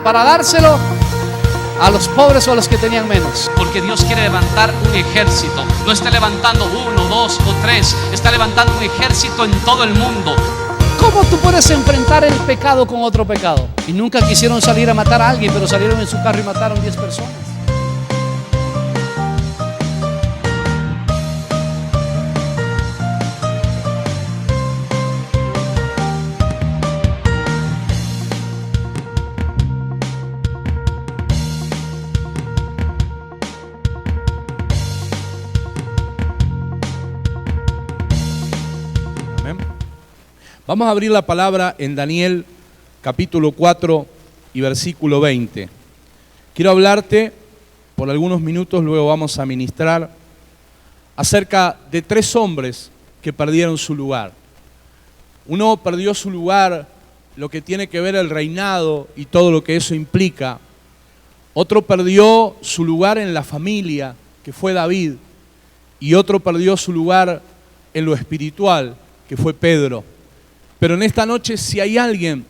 para dárselo a los pobres o a los que tenían menos. Porque Dios quiere levantar un ejército. No está levantando 1, 2 o 3. Está levantando un ejército en todo el mundo. ¿Cómo tú puedes enfrentar el pecado con otro pecado? Y nunca quisieron salir a matar a alguien, pero salieron en su carro y mataron 10 personas. Vamos a abrir la palabra en Daniel capítulo 4 y versículo 20. Quiero hablarte por algunos minutos, luego vamos a ministrar acerca de 3 hombres que perdieron su lugar. Uno perdió su lugar, lo que tiene que ver el reinado y todo lo que eso implica. Otro perdió su lugar en la familia, que fue David. Y otro perdió su lugar en lo espiritual, que fue Pedro. Pero en esta noche, si hay alguien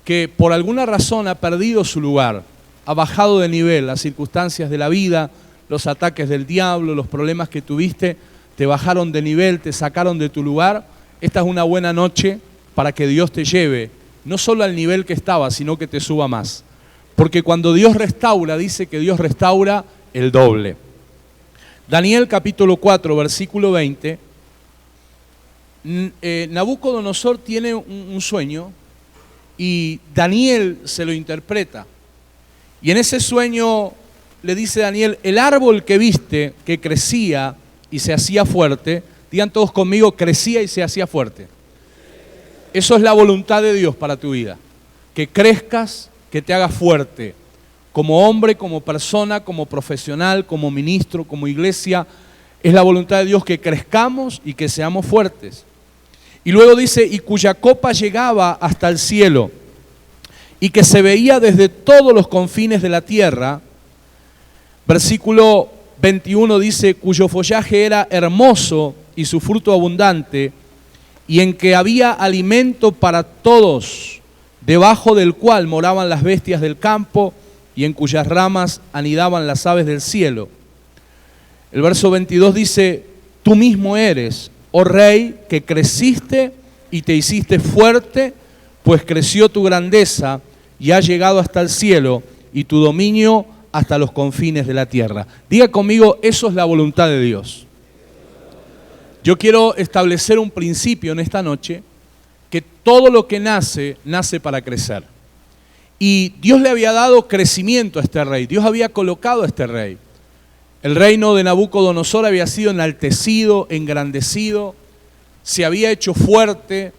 que por alguna razón ha perdido su lugar, ha bajado de nivel, las circunstancias de la vida, los ataques del diablo, los problemas que tuviste, te bajaron de nivel, te sacaron de tu lugar, esta es una buena noche para que Dios te lleve, no solo al nivel que estaba, sino que te suba más. Porque cuando Dios restaura, dice que Dios restaura el doble. Daniel capítulo 4, versículo 20. Nabucodonosor tiene un sueño y Daniel se lo interpreta. Y en ese sueño le dice Daniel, el árbol que viste que crecía y se hacía fuerte, digan todos conmigo, crecía y se hacía fuerte. Eso es la voluntad de Dios para tu vida, que crezcas, que te hagas fuerte, como hombre, como persona, como profesional, como ministro, como iglesia. Es la voluntad de Dios que crezcamos y que seamos fuertes. Y luego dice, y cuya copa llegaba hasta el cielo, y que se veía desde todos los confines de la tierra. Versículo 21 dice, cuyo follaje era hermoso y su fruto abundante, y en que había alimento para todos, debajo del cual moraban las bestias del campo, y en cuyas ramas anidaban las aves del cielo. El verso 22 dice, tú mismo eres, oh rey, que creciste y te hiciste fuerte, pues creció tu grandeza y ha llegado hasta el cielo y tu dominio hasta los confines de la tierra. Diga conmigo, eso es la voluntad de Dios. Yo quiero establecer un principio en esta noche, que todo lo que nace, nace para crecer. Y Dios le había dado crecimiento a este rey, Dios había colocado a este rey. El reino de Nabucodonosor había sido enaltecido, engrandecido, se había hecho fuerte,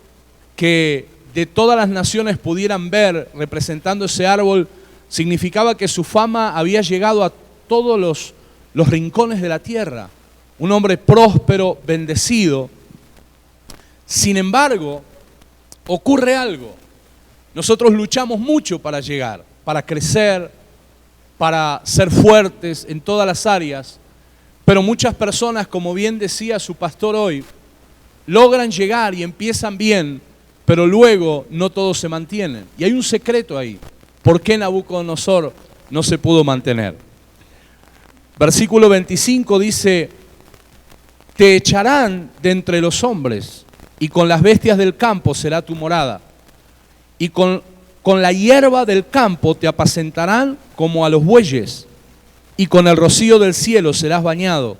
que de todas las naciones pudieran ver representando ese árbol, significaba que su fama había llegado a todos los rincones de la tierra. Un hombre próspero, bendecido. Sin embargo, ocurre algo. Nosotros luchamos mucho para llegar, para crecer, para ser fuertes en todas las áreas, pero muchas personas, como bien decía su pastor hoy, logran llegar y empiezan bien, pero luego no todos se mantienen. Y hay un secreto ahí. ¿Por qué Nabucodonosor no se pudo mantener? Versículo 25 dice, te echarán de entre los hombres, y con las bestias del campo será tu morada, y con la hierba del campo te apacentarán como a los bueyes, y con el rocío del cielo serás bañado.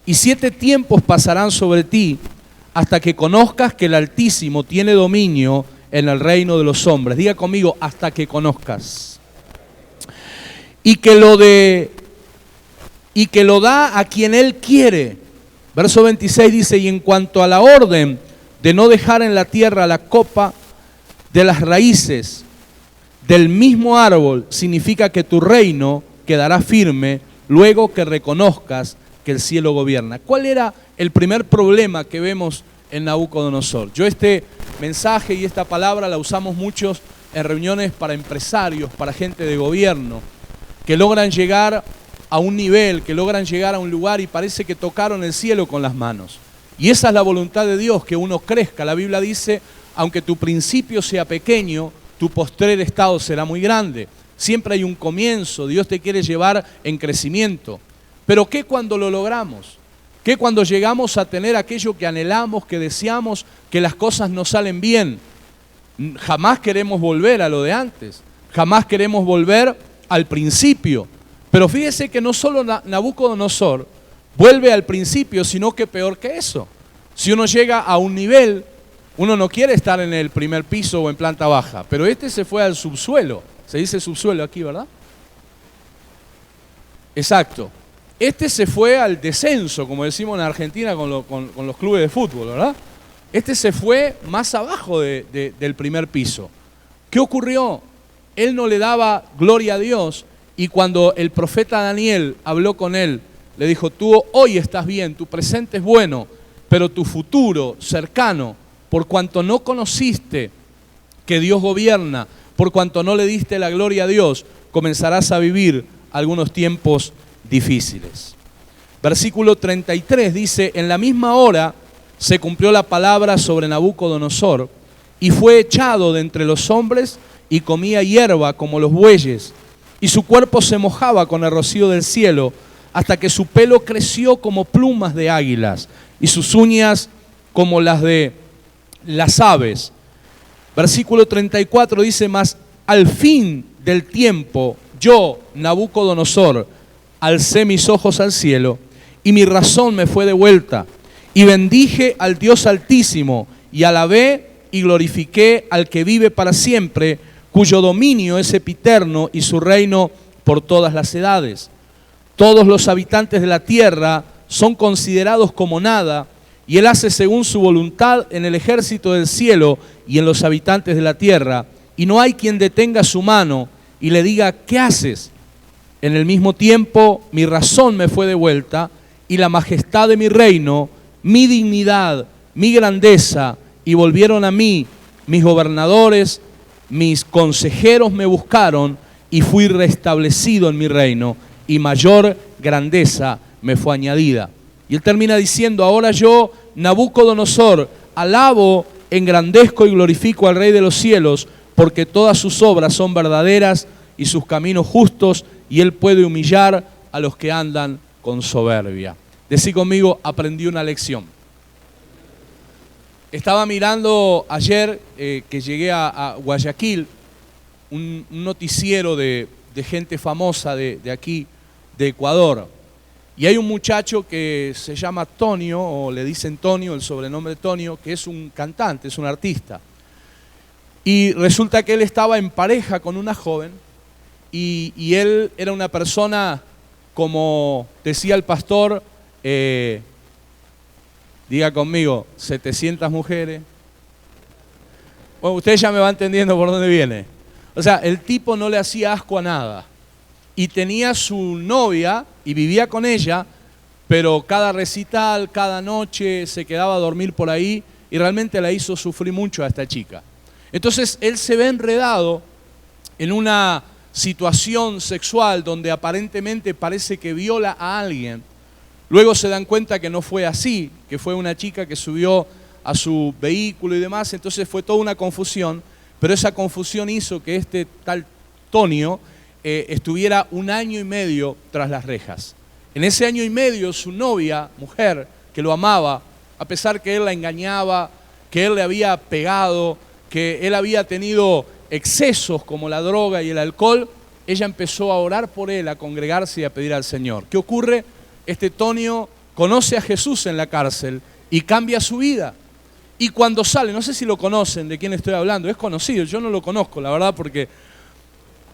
Y 7 tiempos pasarán sobre ti, hasta que conozcas que el Altísimo tiene dominio en el reino de los hombres. Diga conmigo, hasta que conozcas. Y que lo da a quien Él quiere. Verso 26 dice, y en cuanto a la orden de no dejar en la tierra la copa de las raíces del mismo árbol, significa que tu reino quedará firme luego que reconozcas que el cielo gobierna. ¿Cuál era el primer problema que vemos en Nabucodonosor? Yo este mensaje y esta palabra la usamos muchos en reuniones para empresarios, para gente de gobierno, que logran llegar a un nivel, que logran llegar a un lugar y parece que tocaron el cielo con las manos. Y esa es la voluntad de Dios, que uno crezca. La Biblia dice, aunque tu principio sea pequeño, tu postrer estado será muy grande. siempre hay un comienzo, Dios te quiere llevar en crecimiento. Pero ¿qué cuando lo logramos? ¿Qué cuando llegamos a tener aquello que anhelamos, que deseamos, que las cosas nos salen bien? Jamás queremos volver a lo de antes, jamás queremos volver al principio. Pero fíjese que no solo Nabucodonosor vuelve al principio, sino que peor que eso. Si uno llega a un nivel, uno no quiere estar en el primer piso o en planta baja, pero este se fue al subsuelo. Se dice subsuelo aquí, ¿verdad? Exacto. Este se fue al descenso, como decimos en Argentina con los clubes de fútbol, ¿verdad? Este se fue más abajo del primer piso. ¿Qué ocurrió? Él no le daba gloria a Dios, y cuando el profeta Daniel habló con él, le dijo: tú hoy estás bien, tu presente es bueno, pero tu futuro cercano, por cuanto no conociste que Dios gobierna, por cuanto no le diste la gloria a Dios, comenzarás a vivir algunos tiempos difíciles. Versículo 33 dice: en la misma hora se cumplió la palabra sobre Nabucodonosor, y fue echado de entre los hombres y comía hierba como los bueyes, y su cuerpo se mojaba con el rocío del cielo, hasta que su pelo creció como plumas de águilas, y sus uñas como las de las aves. Versículo 34 dice: mas al fin del tiempo, yo, Nabucodonosor, alcé mis ojos al cielo, y mi razón me fue devuelta, y bendije al Dios Altísimo, y alabé y glorifiqué al que vive para siempre, cuyo dominio es sempiterno y su reino por todas las edades. Todos los habitantes de la tierra son considerados como nada, y Él hace según su voluntad en el ejército del cielo y en los habitantes de la tierra, y no hay quien detenga su mano y le diga: ¿qué haces? En el mismo tiempo mi razón me fue devuelta, y la majestad de mi reino, mi dignidad, mi grandeza, y volvieron a mí mis gobernadores, mis consejeros me buscaron, y fui restablecido en mi reino, y mayor grandeza me fue añadida. Y él termina diciendo: ahora yo, Nabucodonosor, alabo, engrandezco y glorifico al Rey de los cielos, porque todas sus obras son verdaderas y sus caminos justos, y él puede humillar a los que andan con soberbia. Decí conmigo: aprendí una lección. Estaba mirando ayer que llegué a Guayaquil, un noticiero de gente famosa de aquí, de Ecuador. Y hay un muchacho que se llama Tonio, o le dicen Tonio, el sobrenombre Tonio, que es un cantante, es un artista. Y resulta que él estaba en pareja con una joven, y él era una persona, como decía el pastor, diga conmigo, 700 mujeres. Bueno, usted ya me va entendiendo por dónde viene. O sea, el tipo no le hacía asco a nada. Y tenía su novia y vivía con ella, pero cada recital, cada noche se quedaba a dormir por ahí, y realmente la hizo sufrir mucho a esta chica. Entonces él se ve enredado en una situación sexual donde aparentemente parece que viola a alguien. Luego se dan cuenta que no fue así, que fue una chica que subió a su vehículo y demás. Entonces fue toda una confusión, pero esa confusión hizo que este tal Tonio estuviera 1 año y medio tras las rejas. En ese año y medio su novia, mujer, que lo amaba, a pesar que él la engañaba, que él le había pegado, que él había tenido excesos como la droga y el alcohol, ella empezó a orar por él, a congregarse y a pedir al Señor. ¿Qué ocurre? Este Tonio conoce a Jesús en la cárcel y cambia su vida. Y cuando sale, no sé si lo conocen, de quién estoy hablando, es conocido, yo no lo conozco, la verdad, porque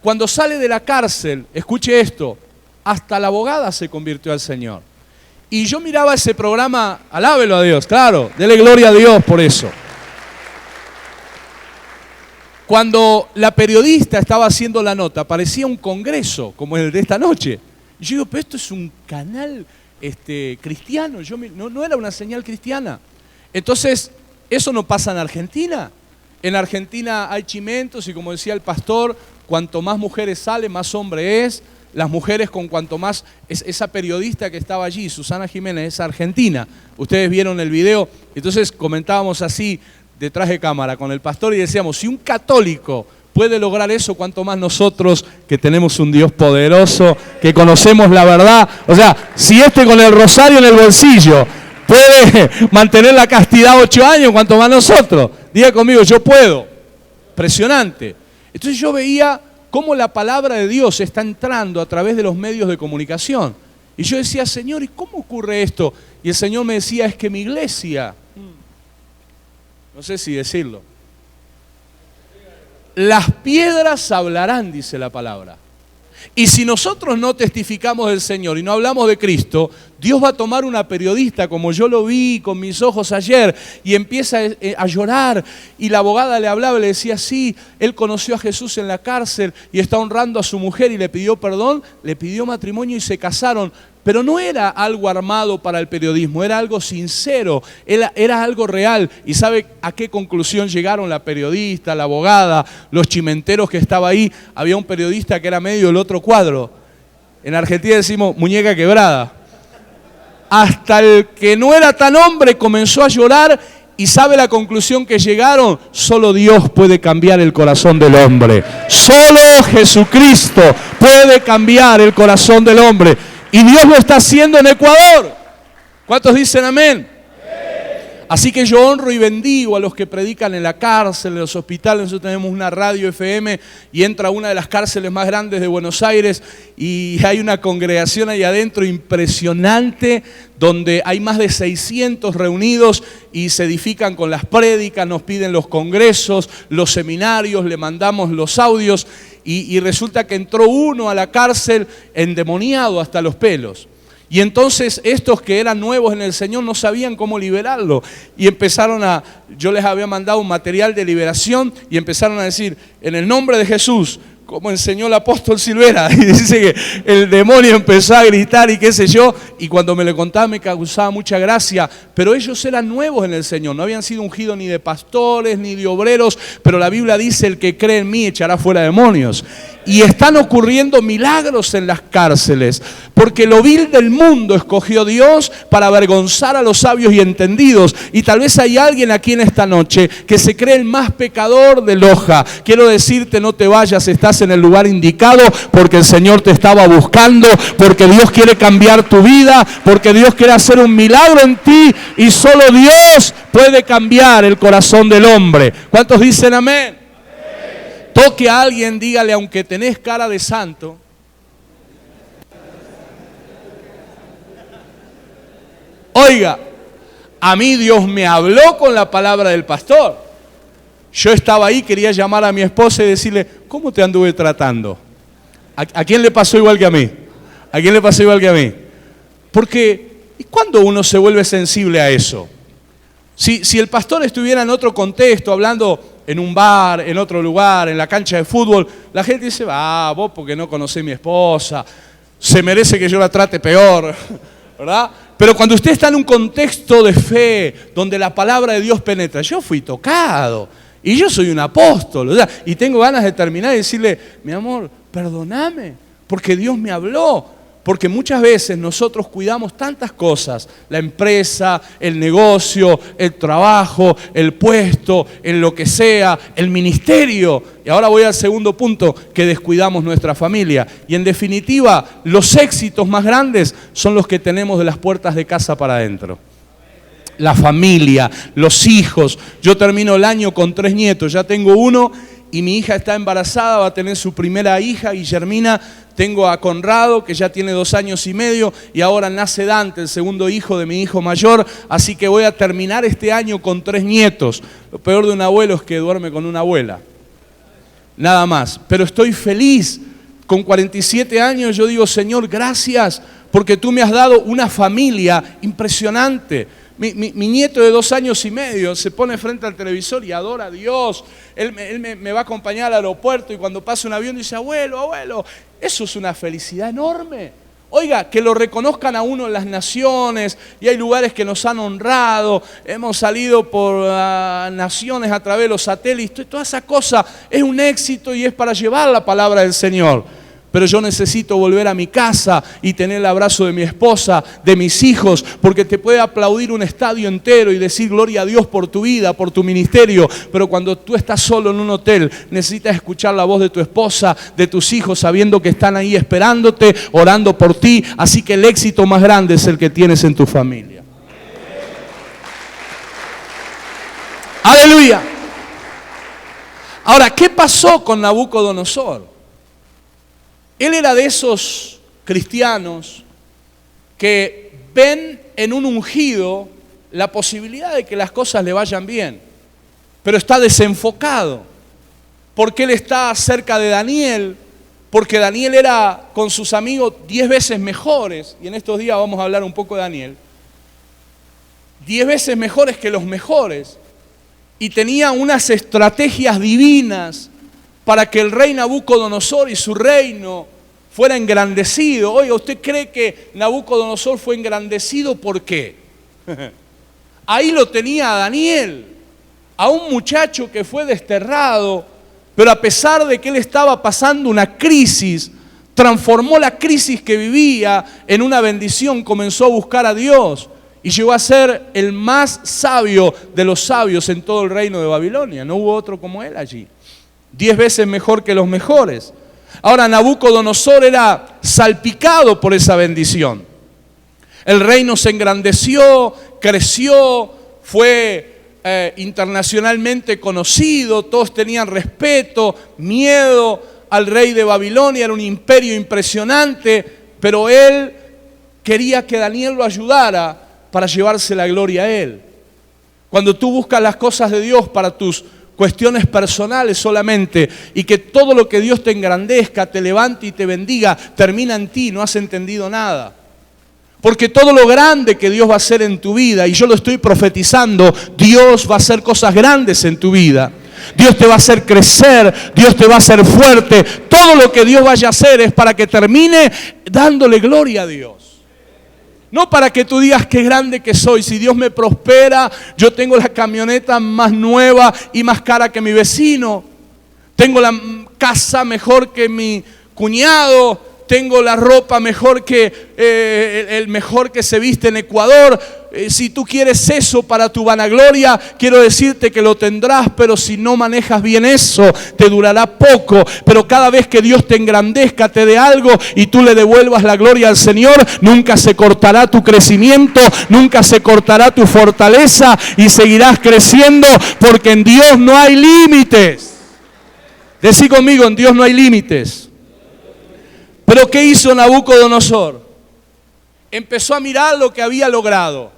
cuando sale de la cárcel, escuche esto, hasta la abogada se convirtió al Señor. Y yo miraba ese programa, alábelo a Dios, claro, dele gloria a Dios por eso. Cuando la periodista estaba haciendo la nota, parecía un congreso, como el de esta noche. Y yo digo, pero esto es un canal cristiano, no era una señal cristiana. Entonces, eso no pasa en Argentina. En Argentina hay chimentos y, como decía el pastor, cuanto más mujeres sale, más hombre es. Las mujeres con cuanto más... Esa periodista que estaba allí, Susana Jiménez, es argentina. Ustedes vieron el video. Entonces comentábamos así, detrás de cámara, con el pastor, y decíamos, si un católico puede lograr eso, cuanto más nosotros que tenemos un Dios poderoso, que conocemos la verdad. O sea, si con el rosario en el bolsillo puede mantener la castidad 8 años, cuanto más nosotros. Diga conmigo, yo puedo. Impresionante. Entonces yo veía cómo la palabra de Dios está entrando a través de los medios de comunicación. Y yo decía, Señor, ¿y cómo ocurre esto? Y el Señor me decía, es que mi iglesia, no sé si decirlo, las piedras hablarán, dice la palabra. Y si nosotros no testificamos del Señor y no hablamos de Cristo, Dios va a tomar una periodista, como yo lo vi con mis ojos ayer, y empieza a llorar. Y la abogada le hablaba y le decía, sí, él conoció a Jesús en la cárcel y está honrando a su mujer y le pidió perdón, le pidió matrimonio y se casaron. Pero no era algo armado para el periodismo, era algo sincero, era algo real. ¿Y sabe a qué conclusión llegaron la periodista, la abogada, los chimenteros que estaba ahí? Había un periodista que era medio del otro cuadro. En Argentina decimos muñeca quebrada. Hasta el que no era tan hombre comenzó a llorar. ¿Y sabe la conclusión que llegaron? Solo Dios puede cambiar el corazón del hombre. Solo Jesucristo puede cambiar el corazón del hombre. Y Dios lo está haciendo en Ecuador. ¿Cuántos dicen amén? Así que yo honro y bendigo a los que predican en la cárcel, en los hospitales. Nosotros tenemos una radio FM y entra a una de las cárceles más grandes de Buenos Aires y hay una congregación ahí adentro impresionante donde hay más de 600 reunidos y se edifican con las prédicas, nos piden los congresos, los seminarios, le mandamos los audios y resulta que entró uno a la cárcel endemoniado hasta los pelos. Y entonces estos que eran nuevos en el Señor no sabían cómo liberarlo. Y yo les había mandado un material de liberación y empezaron a decir, en el nombre de Jesús, como enseñó el apóstol Silvera. Y dice que el demonio empezó a gritar y qué sé yo. Y cuando me lo contaba me causaba mucha gracia. Pero ellos eran nuevos en el Señor. No habían sido ungidos ni de pastores ni de obreros. Pero la Biblia dice, el que cree en mí echará fuera demonios. Y están ocurriendo milagros en las cárceles. Porque lo vil del mundo escogió Dios para avergonzar a los sabios y entendidos. Y tal vez hay alguien aquí en esta noche que se cree el más pecador de Loja. Quiero decirte, no te vayas, estás en el lugar indicado porque el Señor te estaba buscando, porque Dios quiere cambiar tu vida, porque Dios quiere hacer un milagro en ti y solo Dios puede cambiar el corazón del hombre. ¿Cuántos dicen amén? Toque a alguien, dígale, aunque tenés cara de santo, oiga, a mí Dios me habló con la palabra del pastor. Yo estaba ahí, quería llamar a mi esposa y decirle, ¿cómo te anduve tratando? ¿A quién le pasó igual que a mí? ¿A quién le pasó igual que a mí? Porque, ¿y cuándo uno se vuelve sensible a eso? Si el pastor estuviera en otro contexto, hablando en un bar, en otro lugar, en la cancha de fútbol, la gente dice, vos porque no conocés a mi esposa, se merece que yo la trate peor, ¿verdad? Pero cuando usted está en un contexto de fe, donde la palabra de Dios penetra, yo fui tocado, y yo soy un apóstol, o sea, y tengo ganas de terminar y decirle, mi amor, perdóname, porque Dios me habló. Porque muchas veces nosotros cuidamos tantas cosas, la empresa, el negocio, el trabajo, el puesto, en lo que sea, el ministerio. Y ahora voy al segundo punto, que descuidamos nuestra familia. Y en definitiva, los éxitos más grandes son los que tenemos de las puertas de casa para adentro. La familia, los hijos. Yo termino el año con 3 nietos, ya tengo uno y mi hija está embarazada, va a tener su primera hija, Guillermina. Tengo a Conrado, que ya tiene 2 años y medio, y ahora nace Dante, el segundo hijo de mi hijo mayor, así que voy a terminar este año con 3 nietos. Lo peor de un abuelo es que duerme con una abuela. Nada más. Pero estoy feliz. Con 47 años yo digo, Señor, gracias, porque tú me has dado una familia impresionante. Mi nieto de 2 años y medio se pone frente al televisor y adora a Dios. Él me va a acompañar al aeropuerto y cuando pasa un avión dice, abuelo, abuelo. Eso es una felicidad enorme. Oiga, que lo reconozcan a uno en las naciones y hay lugares que nos han honrado. Hemos salido por naciones a través de los satélites. Toda esa cosa es un éxito y es para llevar la palabra del Señor. pero yo necesito volver a mi casa y tener el abrazo de mi esposa, de mis hijos, porque te puede aplaudir un estadio entero y decir gloria a Dios por tu vida, por tu ministerio, pero cuando tú estás solo en un hotel, necesitas escuchar la voz de tu esposa, de tus hijos, sabiendo que están ahí esperándote, orando por ti. Así que el éxito más grande es el que tienes en tu familia. ¡Aleluya! Ahora, ¿qué pasó con Nabucodonosor? Él era de esos cristianos que ven en un ungido la posibilidad de que las cosas le vayan bien, pero está desenfocado, porque él está cerca de Daniel, porque Daniel era con sus amigos 10 veces mejores, y en estos días vamos a hablar un poco de Daniel, 10 veces mejores que los mejores, y tenía unas estrategias divinas para que el rey Nabucodonosor y su reino fuera engrandecido. Oiga, ¿usted cree que Nabucodonosor fue engrandecido por qué? Ahí lo tenía a Daniel, a un muchacho que fue desterrado, pero a pesar de que él estaba pasando una crisis, transformó la crisis que vivía en una bendición, comenzó a buscar a Dios y llegó a ser el más sabio de los sabios en todo el reino de Babilonia. No hubo otro como él allí. 10 veces mejor que los mejores. Ahora, Nabucodonosor era salpicado por esa bendición. El reino se engrandeció, creció, fue internacionalmente conocido, todos tenían respeto, miedo al rey de Babilonia, era un imperio impresionante, pero él quería que Daniel lo ayudara para llevarse la gloria a él. Cuando tú buscas las cosas de Dios para tus cuestiones personales solamente, y que todo lo que Dios te engrandezca, te levante y te bendiga, termina en ti, no has entendido nada. Porque todo lo grande que Dios va a hacer en tu vida, y yo lo estoy profetizando, Dios va a hacer cosas grandes en tu vida. Dios te va a hacer crecer, Dios te va a hacer fuerte. Todo lo que Dios vaya a hacer es para que termine dándole gloria a Dios. No para que tú digas qué grande que soy. Si Dios me prospera, yo tengo la camioneta más nueva y más cara que mi vecino. Tengo la casa mejor que mi cuñado. Tengo la ropa mejor que el mejor que se viste en Ecuador. Si tú quieres eso para tu vanagloria, quiero decirte que lo tendrás, pero si no manejas bien eso, te durará poco. Pero cada vez que Dios te engrandezca, te dé algo y tú le devuelvas la gloria al Señor, nunca se cortará tu crecimiento, nunca se cortará tu fortaleza y seguirás creciendo, porque en Dios no hay límites. Decí conmigo, en Dios no hay límites. Pero ¿qué hizo Nabucodonosor? Empezó a mirar lo que había logrado.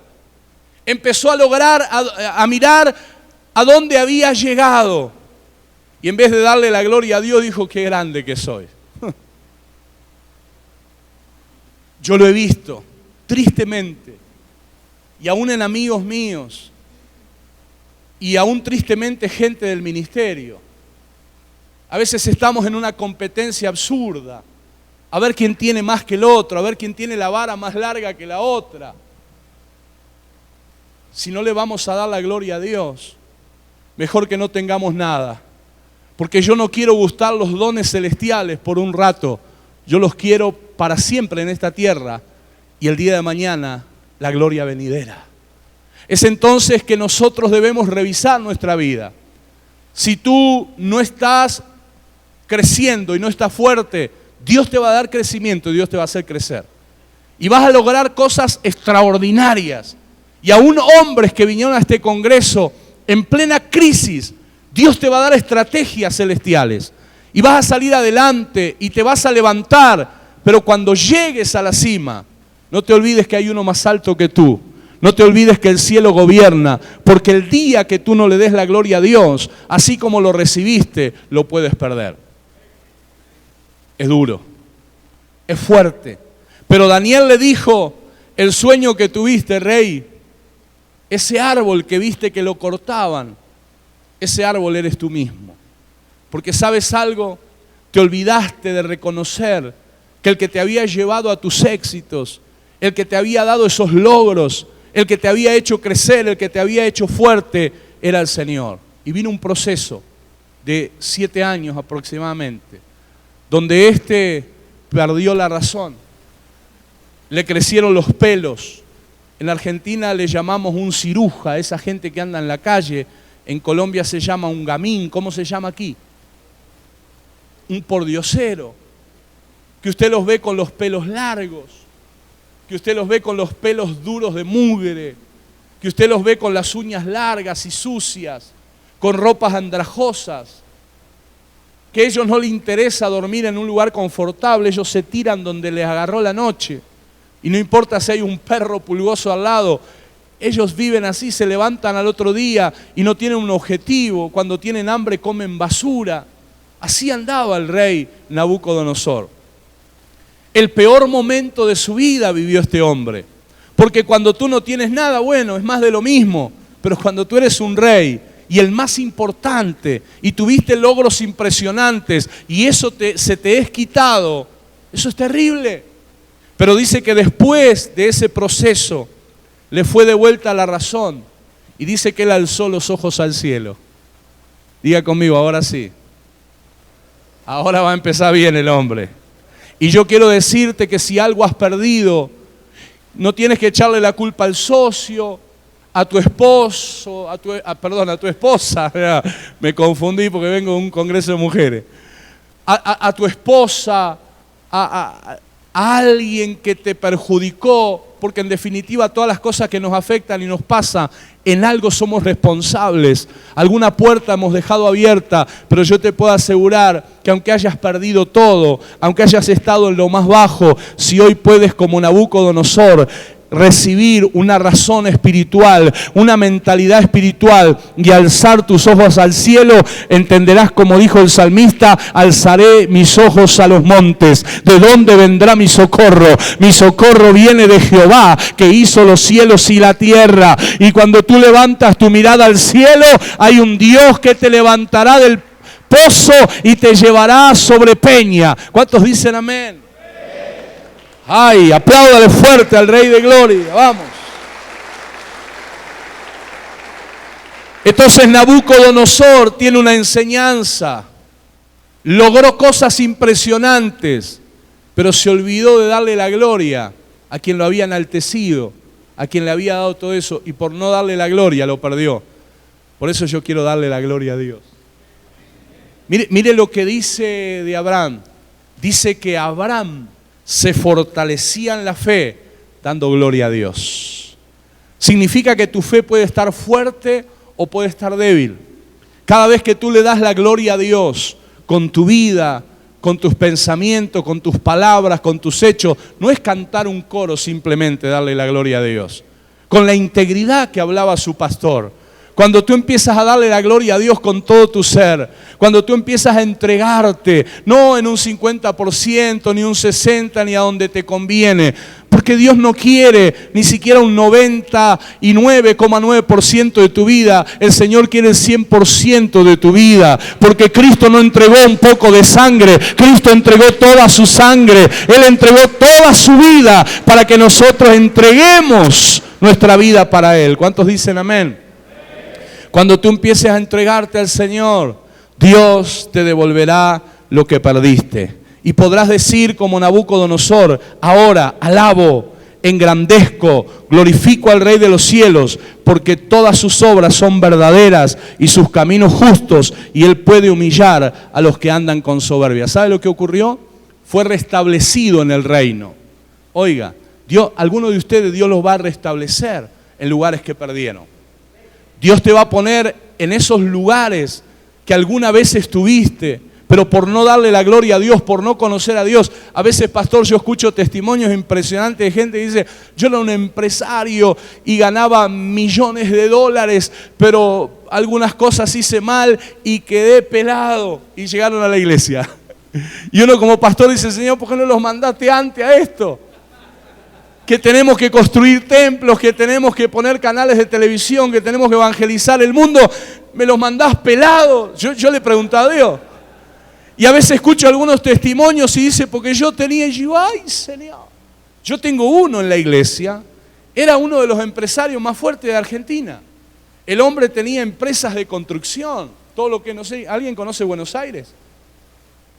Empezó a mirar a dónde había llegado. Y en vez de darle la gloria a Dios, dijo, qué grande que soy. Yo lo he visto, tristemente, y aún en amigos míos, y aún tristemente gente del ministerio. A veces estamos en una competencia absurda, a ver quién tiene más que el otro, a ver quién tiene la vara más larga que la otra. Si no le vamos a dar la gloria a Dios, mejor que no tengamos nada. Porque yo no quiero gustar los dones celestiales por un rato, yo los quiero para siempre en esta tierra y el día de mañana la gloria venidera. Es entonces que nosotros debemos revisar nuestra vida. Si tú no estás creciendo y no estás fuerte, Dios te va a dar crecimiento y Dios te va a hacer crecer. Y vas a lograr cosas extraordinarias. Y aún hombres que vinieron a este congreso en plena crisis, Dios te va a dar estrategias celestiales. Y vas a salir adelante y te vas a levantar. Pero cuando llegues a la cima, no te olvides que hay uno más alto que tú. No te olvides que el cielo gobierna. Porque el día que tú no le des la gloria a Dios, así como lo recibiste, lo puedes perder. Es duro, es fuerte. Pero Daniel le dijo, el sueño que tuviste, rey, ese árbol que viste que lo cortaban, ese árbol eres tú mismo. Porque ¿sabes algo? Te olvidaste de reconocer que el que te había llevado a tus éxitos, el que te había dado esos logros, el que te había hecho crecer, el que te había hecho fuerte, era el Señor. Y vino un proceso de 7 años aproximadamente, donde este perdió la razón. Le crecieron los pelos. En Argentina le llamamos un ciruja, esa gente que anda en la calle. En Colombia se llama un gamín. ¿Cómo se llama aquí? Un pordiosero. Que usted los ve con los pelos largos. Que usted los ve con los pelos duros de mugre. Que usted los ve con las uñas largas y sucias. Con ropas andrajosas. Que a ellos no les interesa dormir en un lugar confortable. Ellos se tiran donde les agarró la noche. Y no importa si hay un perro pulgoso al lado, ellos viven así, se levantan al otro día y no tienen un objetivo. Cuando tienen hambre comen basura. Así andaba el rey Nabucodonosor. El peor momento de su vida vivió este hombre. Porque cuando tú no tienes nada, bueno, es más de lo mismo. Pero cuando tú eres un rey y el más importante y tuviste logros impresionantes y eso se te es quitado, eso es terrible. Pero dice que después de ese proceso le fue devuelta la razón y dice que él alzó los ojos al cielo. Diga conmigo, ahora sí. Ahora va a empezar bien el hombre. Y yo quiero decirte que si algo has perdido, no tienes que echarle la culpa al socio, a tu esposo, a tu esposa. Me confundí porque vengo de un congreso de mujeres. A tu esposa, a alguien que te perjudicó, porque en definitiva todas las cosas que nos afectan y nos pasan, en algo somos responsables. Alguna puerta hemos dejado abierta, pero yo te puedo asegurar que aunque hayas perdido todo, aunque hayas estado en lo más bajo, si hoy puedes como Nabucodonosor recibir una razón espiritual, una mentalidad espiritual y alzar tus ojos al cielo, entenderás como dijo el salmista, alzaré mis ojos a los montes. ¿De dónde vendrá mi socorro? Mi socorro viene de Jehová, que hizo los cielos y la tierra. Y cuando tú levantas tu mirada al cielo, hay un Dios que te levantará del pozo y te llevará sobre peña. ¿Cuántos dicen amén? Ay, apláudale fuerte al Rey de Gloria, vamos. Entonces Nabucodonosor tiene una enseñanza. Logró cosas impresionantes, pero se olvidó de darle la gloria a quien lo había enaltecido, a quien le había dado todo eso, y por no darle la gloria lo perdió. Por eso yo quiero darle la gloria a Dios. Mire lo que dice de Abraham. Dice que Abraham se fortalecía en la fe dando gloria a Dios. Significa que tu fe puede estar fuerte o puede estar débil. Cada vez que tú le das la gloria a Dios con tu vida, con tus pensamientos, con tus palabras, con tus hechos, no es cantar un coro simplemente darle la gloria a Dios. Con la integridad que hablaba su pastor. Cuando tú empiezas a darle la gloria a Dios con todo tu ser, cuando tú empiezas a entregarte, no en un 50%, ni un 60%, ni a donde te conviene, porque Dios no quiere ni siquiera un 99,9% de tu vida, el Señor quiere el 100% de tu vida, porque Cristo no entregó un poco de sangre, Cristo entregó toda su sangre, Él entregó toda su vida para que nosotros entreguemos nuestra vida para Él. ¿Cuántos dicen amén? Cuando tú empieces a entregarte al Señor, Dios te devolverá lo que perdiste. Y podrás decir como Nabucodonosor, ahora alabo, engrandezco, glorifico al Rey de los cielos, porque todas sus obras son verdaderas y sus caminos justos, y Él puede humillar a los que andan con soberbia. ¿Sabe lo que ocurrió? Fue restablecido en el reino. Oiga, algunos de ustedes Dios los va a restablecer en lugares que perdieron. Dios te va a poner en esos lugares que alguna vez estuviste, pero por no darle la gloria a Dios, por no conocer a Dios. A veces, pastor, yo escucho testimonios impresionantes de gente que dice, yo era un empresario y ganaba millones de dólares, pero algunas cosas hice mal y quedé pelado, y llegaron a la iglesia. Y uno como pastor dice, Señor, ¿por qué no los mandaste antes a esto? Que tenemos que construir templos, que tenemos que poner canales de televisión, que tenemos que evangelizar el mundo. ¿Me los mandás pelados? Yo le pregunto a Dios. Y a veces escucho algunos testimonios y dice, porque yo tenía, y yo, ay Señor, yo tengo uno en la iglesia, era uno de los empresarios más fuertes de Argentina. El hombre tenía empresas de construcción, todo lo que no sé, ¿alguien conoce Buenos Aires?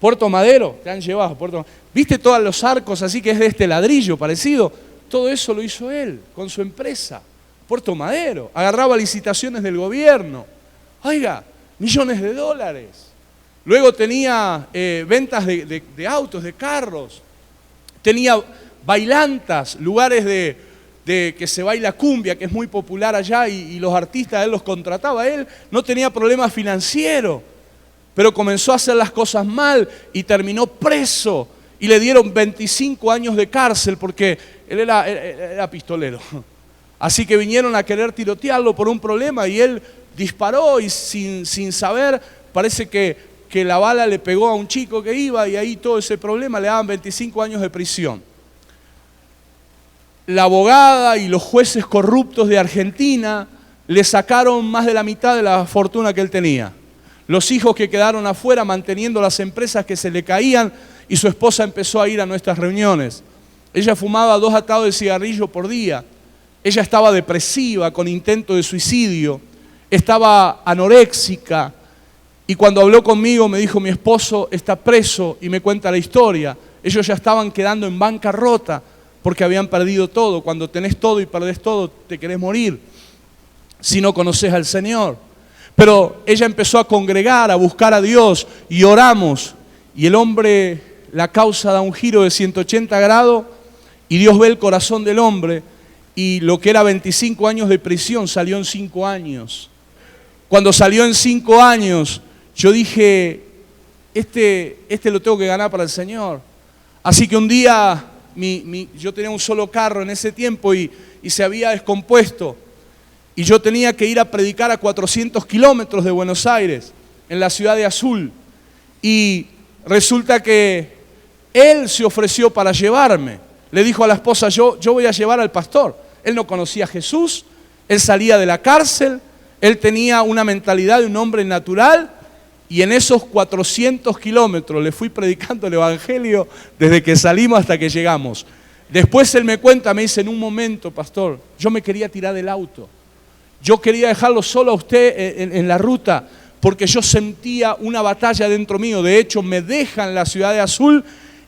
Puerto Madero, te han llevado a Puerto Madero. ¿Viste todos los arcos así que es de este ladrillo parecido? Todo eso lo hizo él con su empresa. Puerto Madero, agarraba licitaciones del gobierno. Oiga, millones de dólares. Luego tenía ventas de autos, de carros. Tenía bailantas, lugares de que se baila cumbia, que es muy popular allá, y los artistas él los contrataba. Él no tenía problemas financieros, pero comenzó a hacer las cosas mal y terminó preso. Y le dieron 25 años de cárcel porque él era pistolero. Así que vinieron a querer tirotearlo por un problema y él disparó y sin saber, parece que la bala le pegó a un chico que iba y ahí todo ese problema, le daban 25 años de prisión. La abogada y los jueces corruptos de Argentina le sacaron más de la mitad de la fortuna que él tenía. Los hijos que quedaron afuera manteniendo las empresas que se le caían y su esposa empezó a ir a nuestras reuniones. Ella fumaba 2 atados de cigarrillo por día. Ella estaba depresiva, con intento de suicidio. Estaba anoréxica. Y cuando habló conmigo me dijo, mi esposo está preso y me cuenta la historia. Ellos ya estaban quedando en bancarrota porque habían perdido todo. Cuando tenés todo y perdés todo, te querés morir si no conoces al Señor. Pero ella empezó a congregar, a buscar a Dios y oramos. Y el hombre, la causa da un giro de 180 grados y Dios ve el corazón del hombre y lo que era 25 años de prisión salió en 5 años. Cuando salió en 5 años, yo dije, este lo tengo que ganar para el Señor. Así que un día, yo tenía un solo carro en ese tiempo y se había descompuesto. Y yo tenía que ir a predicar a 400 kilómetros de Buenos Aires, en la ciudad de Azul. Y resulta que él se ofreció para llevarme. Le dijo a la esposa, yo voy a llevar al pastor. Él no conocía a Jesús, él salía de la cárcel, él tenía una mentalidad de un hombre natural. Y en esos 400 kilómetros le fui predicando el evangelio desde que salimos hasta que llegamos. Después él me cuenta, me dice, en un momento, pastor, yo me quería tirar del auto. Yo quería dejarlo solo a usted en la ruta porque yo sentía una batalla dentro mío. De hecho, me dejan la ciudad de Azul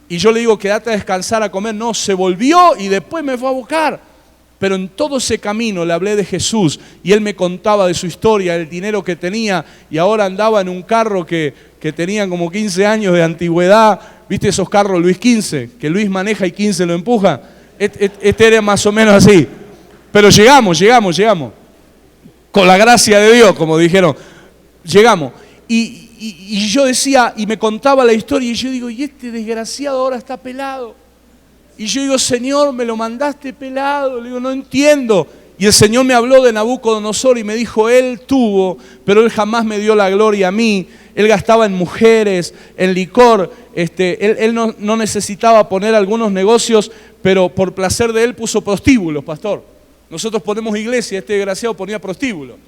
y yo le digo, quédate a descansar, a comer. No, se volvió y después me fue a buscar. Pero en todo ese camino le hablé de Jesús y él me contaba de su historia, el dinero que tenía y ahora andaba en un carro que tenía como 15 años de antigüedad. ¿Viste esos carros Luis XV? Que Luis maneja y 15 lo empuja. Este era más o menos así. Pero llegamos. Con la gracia de Dios, como dijeron, llegamos. Y yo decía, y me contaba la historia, y yo digo, y este desgraciado ahora está pelado. Y yo digo, Señor, me lo mandaste pelado. Le digo, no entiendo. Y el Señor me habló de Nabucodonosor y me dijo, él tuvo, pero él jamás me dio la gloria a mí. Él gastaba en mujeres, en licor. Él no necesitaba poner algunos negocios, pero por placer de él puso prostíbulos, pastor. Nosotros ponemos iglesia, este desgraciado ponía prostíbulo.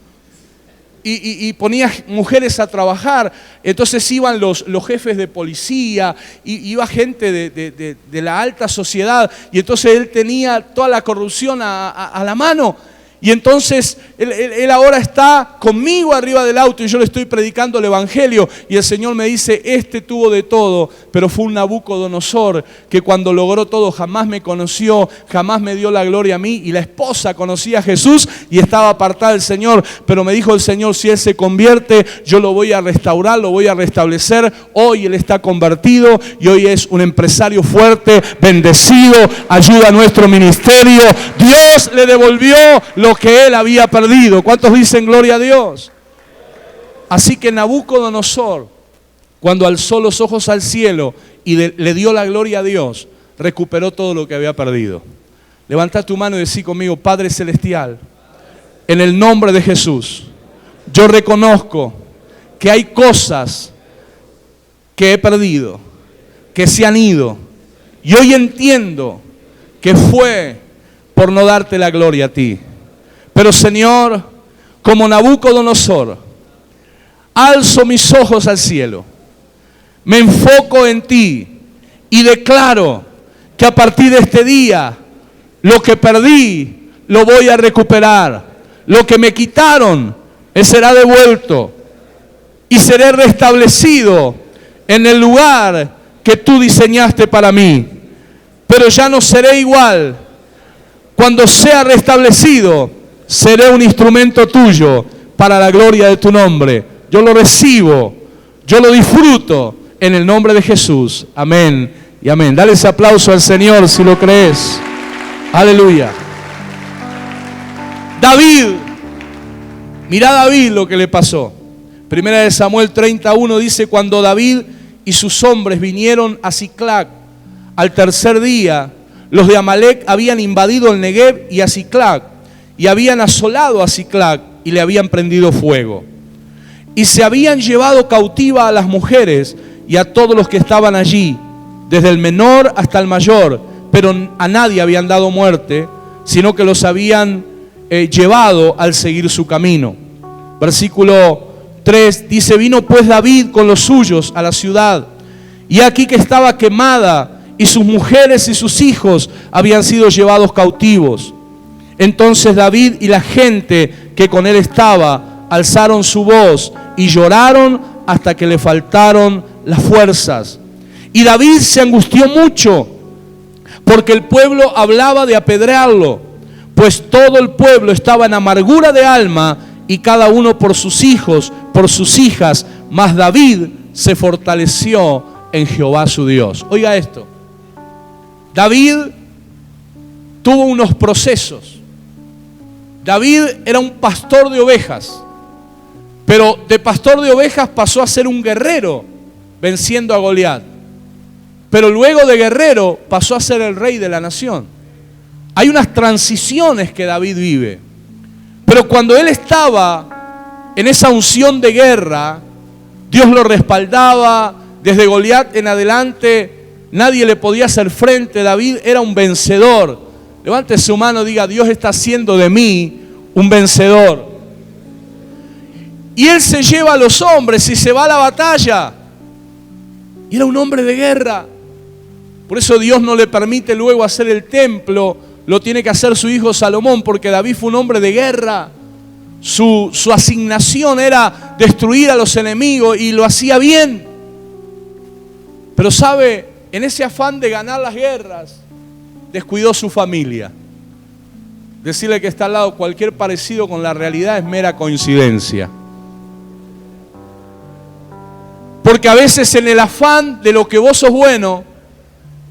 Y ponía mujeres a trabajar. Entonces iban los jefes de policía, iba gente de la alta sociedad. Y entonces él tenía toda la corrupción a la mano. Y entonces él ahora está conmigo arriba del auto y yo le estoy predicando el evangelio. Y el Señor me dice, este tuvo de todo, pero fue un Nabucodonosor que cuando logró todo jamás me conoció, jamás me dio la gloria a mí. Y la esposa conocía a Jesús y estaba apartada del Señor. Pero me dijo el Señor, si él se convierte, yo lo voy a restaurar, lo voy a restablecer. Hoy él está convertido y hoy es un empresario fuerte, bendecido, ayuda a nuestro ministerio. Dios le devolvió lo que él había perdido. ¿Cuántos dicen gloria a Dios? Así que Nabucodonosor, cuando alzó los ojos al cielo y le dio la gloria a Dios, recuperó todo lo que había perdido. Levanta tu mano y decí conmigo, Padre Celestial, en el nombre de Jesús, yo reconozco que hay cosas que he perdido, que se han ido, y hoy entiendo que fue por no darte la gloria a ti. Pero Señor, como Nabucodonosor, alzo mis ojos al cielo, me enfoco en ti y declaro que a partir de este día, lo que perdí, lo voy a recuperar. Lo que me quitaron, será devuelto y seré restablecido en el lugar que tú diseñaste para mí. Pero ya no seré igual. Cuando sea restablecido, seré un instrumento tuyo para la gloria de tu nombre. Yo lo recibo, yo lo disfruto en el nombre de Jesús. Amén y amén. Dale ese aplauso al Señor si lo crees. Aleluya. David, mirá a David lo que le pasó. Primera de Samuel 31 dice: cuando David y sus hombres vinieron a Siclag al tercer día, los de Amalec habían invadido el Negev y a Siclag, y habían asolado a Siclag y le habían prendido fuego. Y se habían llevado cautiva a las mujeres y a todos los que estaban allí, desde el menor hasta el mayor, pero a nadie habían dado muerte, sino que los habían llevado al seguir su camino. Versículo 3 dice: vino pues David con los suyos a la ciudad, y aquí que estaba quemada, y sus mujeres y sus hijos habían sido llevados cautivos. Entonces David y la gente que con él estaba alzaron su voz y lloraron hasta que le faltaron las fuerzas. Y David se angustió mucho, porque el pueblo hablaba de apedrearlo, pues todo el pueblo estaba en amargura de alma, y cada uno por sus hijos, por sus hijas, mas David se fortaleció en Jehová su Dios. Oiga esto, David tuvo unos procesos. David era un pastor de ovejas, pero de pastor de ovejas pasó a ser un guerrero, venciendo a Goliat. Pero luego de guerrero pasó a ser el rey de la nación. Hay unas transiciones que David vive. Pero cuando él estaba en esa unción de guerra, Dios lo respaldaba. Desde Goliat en adelante nadie le podía hacer frente. David era un vencedor. Levante su mano, diga: Dios está haciendo de mí un vencedor. Y él se lleva a los hombres y se va a la batalla. Y era un hombre de guerra. Por eso Dios no le permite luego hacer el templo. Lo tiene que hacer su hijo Salomón, porque David fue un hombre de guerra. Su asignación era destruir a los enemigos y lo hacía bien. Pero sabe, en ese afán de ganar las guerras, descuidó su familia. Decirle que está al lado: cualquier parecido con la realidad es mera coincidencia. Porque a veces en el afán de lo que vos sos bueno,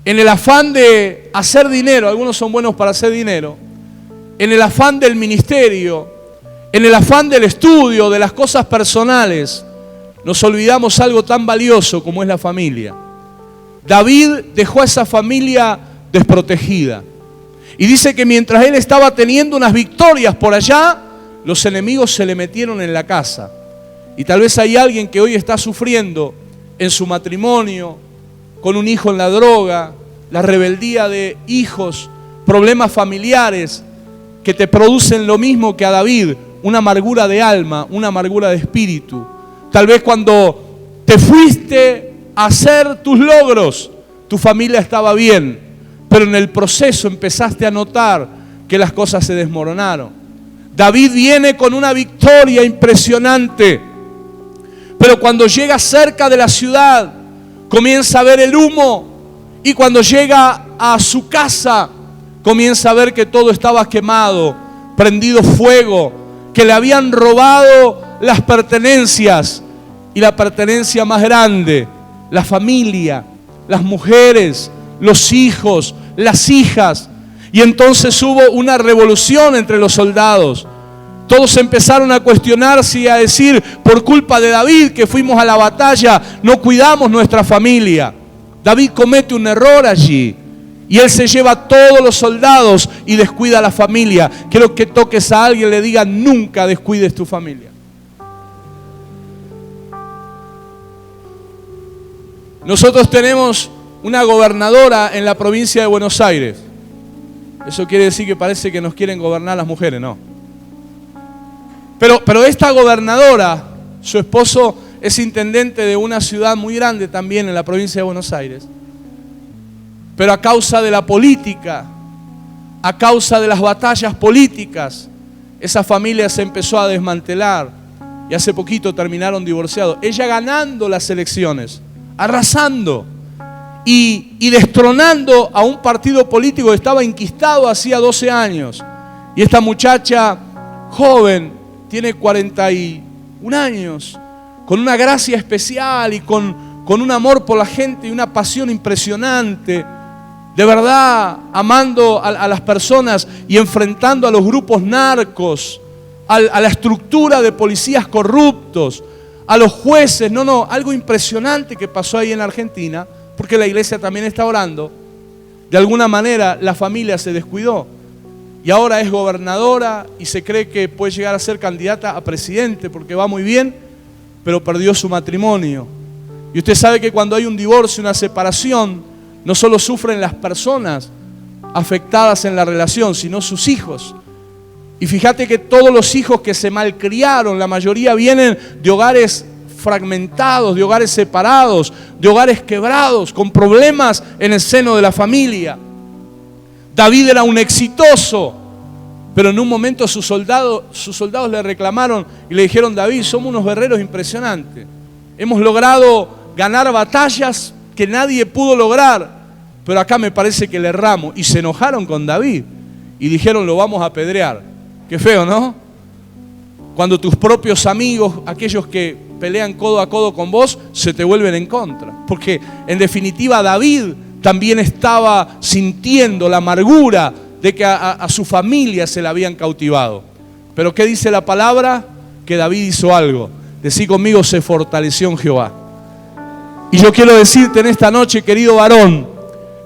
en el afán de hacer dinero, algunos son buenos para hacer dinero, en el afán del ministerio, en el afán del estudio, de las cosas personales, nos olvidamos algo tan valioso como es la familia. David dejó a esa familia desprotegida. Y dice que mientras él estaba teniendo unas victorias por allá, los enemigos se le metieron en la casa. Y tal vez hay alguien que hoy está sufriendo en su matrimonio, con un hijo en la droga, la rebeldía de hijos, problemas familiares que te producen lo mismo que a David, una amargura de alma, una amargura de espíritu. Tal vez cuando te fuiste a hacer tus logros, tu familia estaba bien, pero en el proceso empezaste a notar que las cosas se desmoronaron. David viene con una victoria impresionante, pero cuando llega cerca de la ciudad, comienza a ver el humo, y cuando llega a su casa, comienza a ver que todo estaba quemado, prendido fuego, que le habían robado las pertenencias, y la pertenencia más grande, la familia, las mujeres, los hijos, las hijas. Y entonces hubo una revolución entre los soldados. Todos empezaron a cuestionarse y a decir: por culpa de David que fuimos a la batalla, no cuidamos nuestra familia. David comete un error allí, y él se lleva a todos los soldados y descuida a la familia. Quiero que toques a alguien y le diga: nunca descuides tu familia. Nosotros tenemos una gobernadora en la provincia de Buenos Aires. Eso quiere decir que parece que nos quieren gobernar las mujeres, ¿no? Pero esta gobernadora, su esposo es intendente de una ciudad muy grande también en la provincia de Buenos Aires. Pero a causa de la política, a causa de las batallas políticas, esa familia se empezó a desmantelar y hace poquito terminaron divorciados. Ella ganando las elecciones, arrasando y destronando a un partido político que estaba enquistado hacía 12 años. Y esta muchacha joven, tiene 41 años, con una gracia especial y con un amor por la gente y una pasión impresionante, de verdad amando a las personas y enfrentando a los grupos narcos, a la estructura de policías corruptos, a los jueces. Algo impresionante que pasó ahí en Argentina, porque la iglesia también está orando. De alguna manera la familia se descuidó y ahora es gobernadora y se cree que puede llegar a ser candidata a presidente porque va muy bien, pero perdió su matrimonio. Y usted sabe que cuando hay un divorcio, una separación, no solo sufren las personas afectadas en la relación, sino sus hijos. Y fíjate que todos los hijos que se malcriaron, la mayoría vienen de hogares fragmentados, de hogares separados, de hogares quebrados, con problemas en el seno de la familia. David era un exitoso, pero en un momento sus soldados le reclamaron y le dijeron: David, somos unos guerreros impresionantes. Hemos logrado ganar batallas que nadie pudo lograr, pero acá me parece que le erramos. Y se enojaron con David y dijeron: lo vamos a apedrear. Qué feo, ¿no? Cuando tus propios amigos, aquellos que pelean codo a codo con vos, se te vuelven en contra. Porque en definitiva David también estaba sintiendo la amargura de que a su familia se la habían cautivado. Pero ¿qué dice la palabra? Que David hizo algo. Decí conmigo: se fortaleció en Jehová. Y yo quiero decirte en esta noche, querido varón,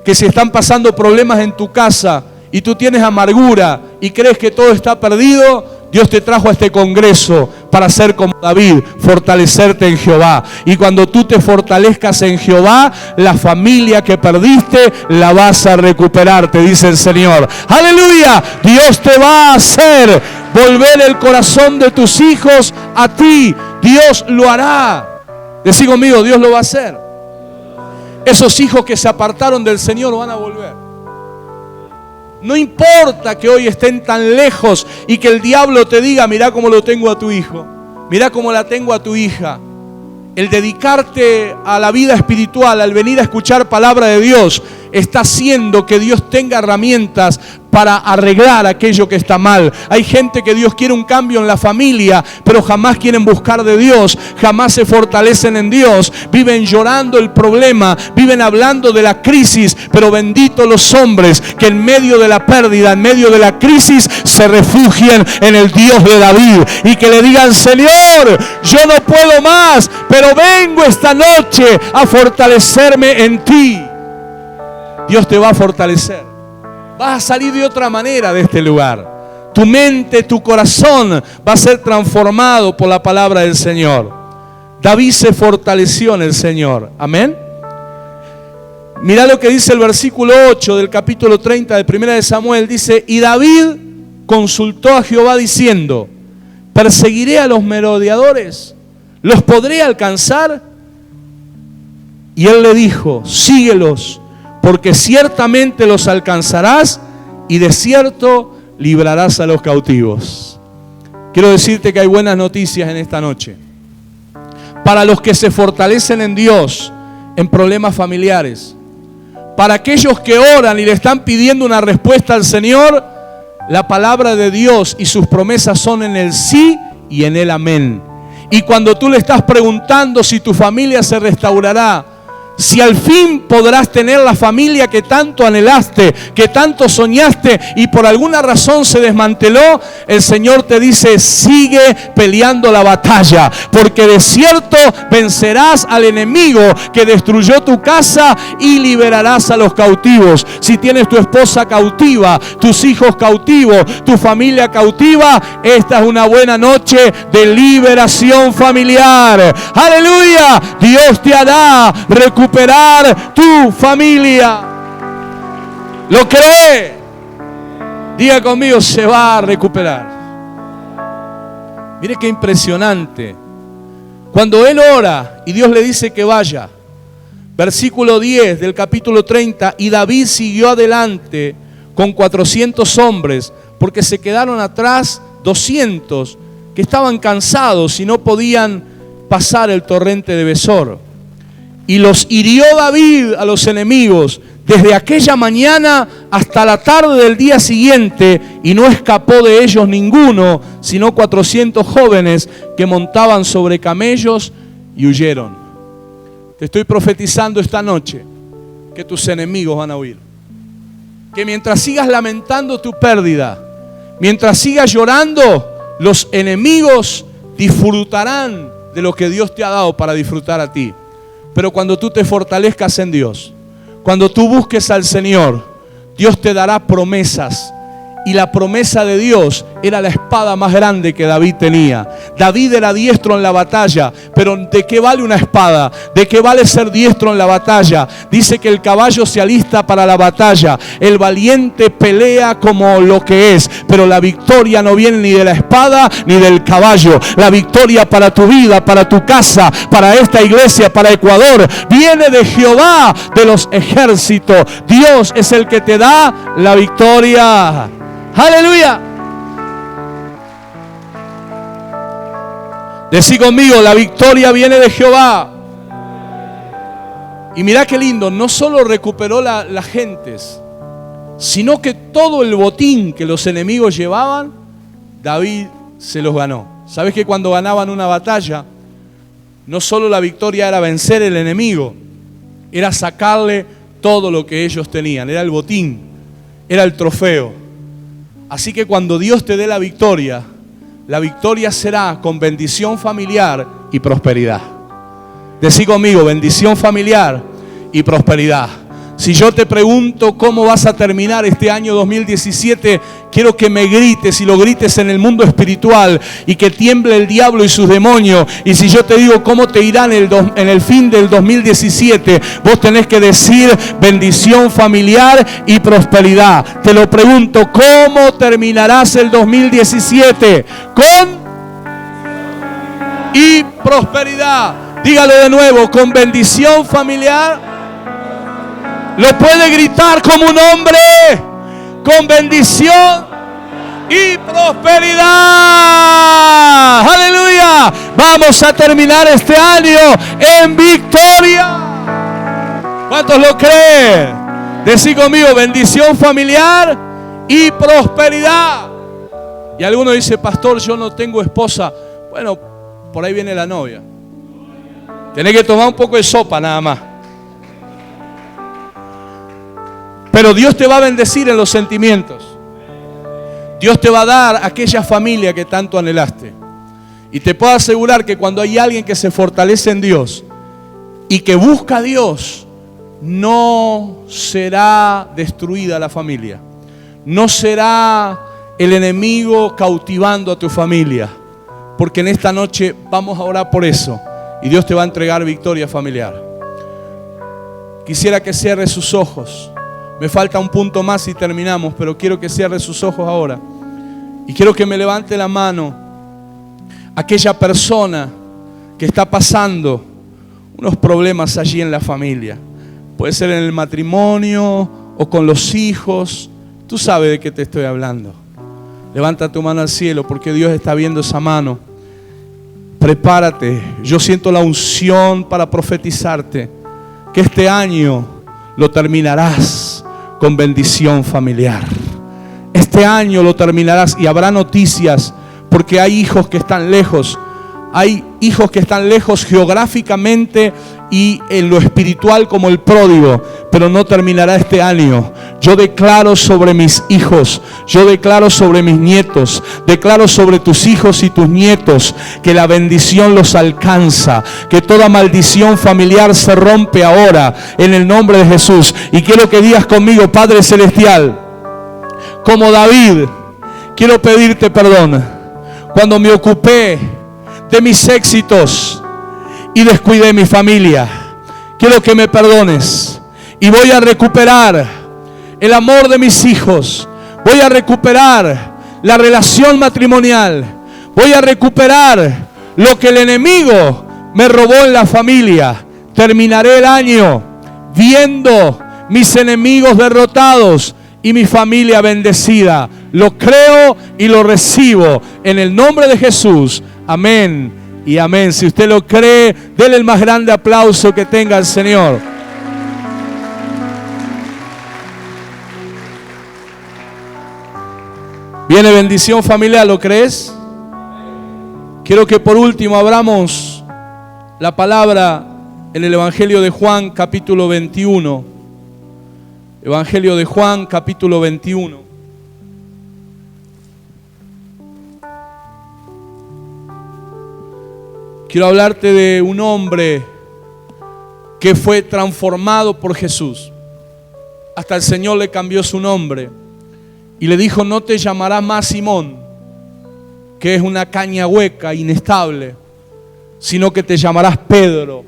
que si están pasando problemas en tu casa y tú tienes amargura y crees que todo está perdido, Dios te trajo a este congreso para ser como David, fortalecerte en Jehová. Y cuando tú te fortalezcas en Jehová, la familia que perdiste la vas a recuperar, te dice el Señor. ¡Aleluya! Dios te va a hacer volver el corazón de tus hijos a ti. Dios lo hará. Decí conmigo: Dios lo va a hacer. Esos hijos que se apartaron del Señor van a volver. No importa que hoy estén tan lejos y que el diablo te diga: mirá cómo lo tengo a tu hijo, mirá cómo la tengo a tu hija. El dedicarte a la vida espiritual, al venir a escuchar palabra de Dios, está haciendo que Dios tenga herramientas para arreglar aquello que está mal. Hay gente que Dios quiere un cambio en la familia, pero jamás quieren buscar de Dios, jamás se fortalecen en Dios, viven llorando el problema, viven hablando de la crisis, pero benditos los hombres que en medio de la pérdida, en medio de la crisis, se refugien en el Dios de David y que le digan: Señor, yo no puedo más, pero vengo esta noche a fortalecerme en ti. Dios te va a fortalecer. Vas a salir de otra manera de este lugar. Tu mente, tu corazón va a ser transformado por la palabra del Señor. David se fortaleció en el Señor. Amén. Mirá lo que dice el versículo 8 del capítulo 30 de 1 de Samuel. Dice: y David consultó a Jehová diciendo: ¿perseguiré a los merodeadores? ¿Los podré alcanzar? Y él le dijo: síguelos, porque ciertamente los alcanzarás y de cierto librarás a los cautivos. Quiero decirte que hay buenas noticias en esta noche. Para los que se fortalecen en Dios en problemas familiares, para aquellos que oran y le están pidiendo una respuesta al Señor, la palabra de Dios y sus promesas son en el sí y en el amén. Y cuando tú le estás preguntando si tu familia se restaurará, si al fin podrás tener la familia que tanto anhelaste, que tanto soñaste y por alguna razón se desmanteló, el Señor te dice: sigue peleando la batalla, porque de cierto vencerás al enemigo que destruyó tu casa y liberarás a los cautivos. Si tienes tu esposa cautiva, tus hijos cautivos, tu familia cautiva, esta es una buena noche de liberación familiar. ¡Aleluya! Dios te hará recuperar tu familia. ¿Lo cree? Diga conmigo: se va a recuperar. Mire qué impresionante. Cuando él ora y Dios le dice que vaya, versículo 10 del capítulo 30, y David siguió adelante con 400 hombres, porque se quedaron atrás 200 que estaban cansados y no podían pasar el torrente de Besor. Y los hirió David a los enemigos desde aquella mañana hasta la tarde del día siguiente, y no escapó de ellos ninguno, sino 400 jóvenes que montaban sobre camellos y huyeron. Te estoy profetizando esta noche que tus enemigos van a huir. Que mientras sigas lamentando tu pérdida, mientras sigas llorando, los enemigos disfrutarán de lo que Dios te ha dado para disfrutar a ti. Pero cuando tú te fortalezcas en Dios, cuando tú busques al Señor, Dios te dará promesas. Y la promesa de Dios era la espada más grande que David tenía. David era diestro en la batalla, pero ¿de qué vale una espada? ¿De qué vale ser diestro en la batalla? Dice que el caballo se alista para la batalla. El valiente pelea como lo que es, pero la victoria no viene ni de la espada ni del caballo. La victoria para tu vida, para tu casa, para esta iglesia, para Ecuador, viene de Jehová de los ejércitos. Dios es el que te da la victoria. ¡Aleluya! Decí conmigo, la victoria viene de Jehová. Y mirá qué lindo, no solo recuperó las gentes, sino que todo el botín que los enemigos llevaban, David se los ganó. ¿Sabes que cuando ganaban una batalla, no solo la victoria era vencer el enemigo, era sacarle todo lo que ellos tenían, era el botín, era el trofeo. Así que cuando Dios te dé la victoria será con bendición familiar y prosperidad. Decí conmigo, bendición familiar y prosperidad. Si yo te pregunto cómo vas a terminar este año 2017, quiero que me grites y lo grites en el mundo espiritual y que tiemble el diablo y sus demonios. Y si yo te digo cómo te irá en el fin del 2017, vos tenés que decir bendición familiar y prosperidad. Te lo pregunto, ¿cómo terminarás el 2017? Con y prosperidad. Dígalo de nuevo, con bendición familiar. Lo puede gritar como un hombre, con bendición y prosperidad. ¡Aleluya! Vamos a terminar este año en victoria. ¿Cuántos lo creen? Decí conmigo, bendición familiar y prosperidad. Y alguno dice, pastor, yo no tengo esposa. Bueno, por ahí viene la novia. Tenés que tomar un poco de sopa nada más. Pero Dios te va a bendecir en los sentimientos. Dios te va a dar aquella familia que tanto anhelaste. Y te puedo asegurar que cuando hay alguien que se fortalece en Dios y que busca a Dios, no será destruida la familia. No será el enemigo cautivando a tu familia. Porque en esta noche vamos a orar por eso. Y Dios te va a entregar victoria familiar. Quisiera que cierre sus ojos. Me falta un punto más y terminamos, pero quiero que cierre sus ojos ahora. Y quiero que me levante la mano aquella persona que está pasando unos problemas allí en la familia. Puede ser en el matrimonio o con los hijos. Tú sabes de qué te estoy hablando. Levanta tu mano al cielo porque Dios está viendo esa mano. Prepárate. Yo siento la unción para profetizarte que este año lo terminarás con bendición familiar. Este año lo terminarás y habrá noticias porque hay hijos que están lejos. Hay hijos que están lejos geográficamente y en lo espiritual como el pródigo, pero no terminará este año. Yo declaro sobre mis hijos, yo declaro sobre mis nietos, declaro sobre tus hijos y tus nietos que la bendición los alcanza, que toda maldición familiar se rompe ahora en el nombre de Jesús. Y quiero que digas conmigo, Padre Celestial, como David, quiero pedirte perdón cuando me ocupé de mis éxitos y descuidé mi familia. Quiero que me perdones y voy a recuperar el amor de mis hijos. Voy a recuperar la relación matrimonial. Voy a recuperar lo que el enemigo me robó en la familia. Terminaré el año viendo mis enemigos derrotados y mi familia bendecida. Lo creo y lo recibo en el nombre de Jesús. Amén y amén. Si usted lo cree, déle el más grande aplauso que tenga al Señor. Viene bendición familiar, ¿lo crees? Quiero que por último abramos la palabra en el Evangelio de Juan, capítulo 21. Evangelio de Juan, capítulo 21. Quiero hablarte de un hombre que fue transformado por Jesús. Hasta el Señor le cambió su nombre y le dijo: no te llamarás más Simón, que es una caña hueca, inestable, sino que te llamarás Pedro,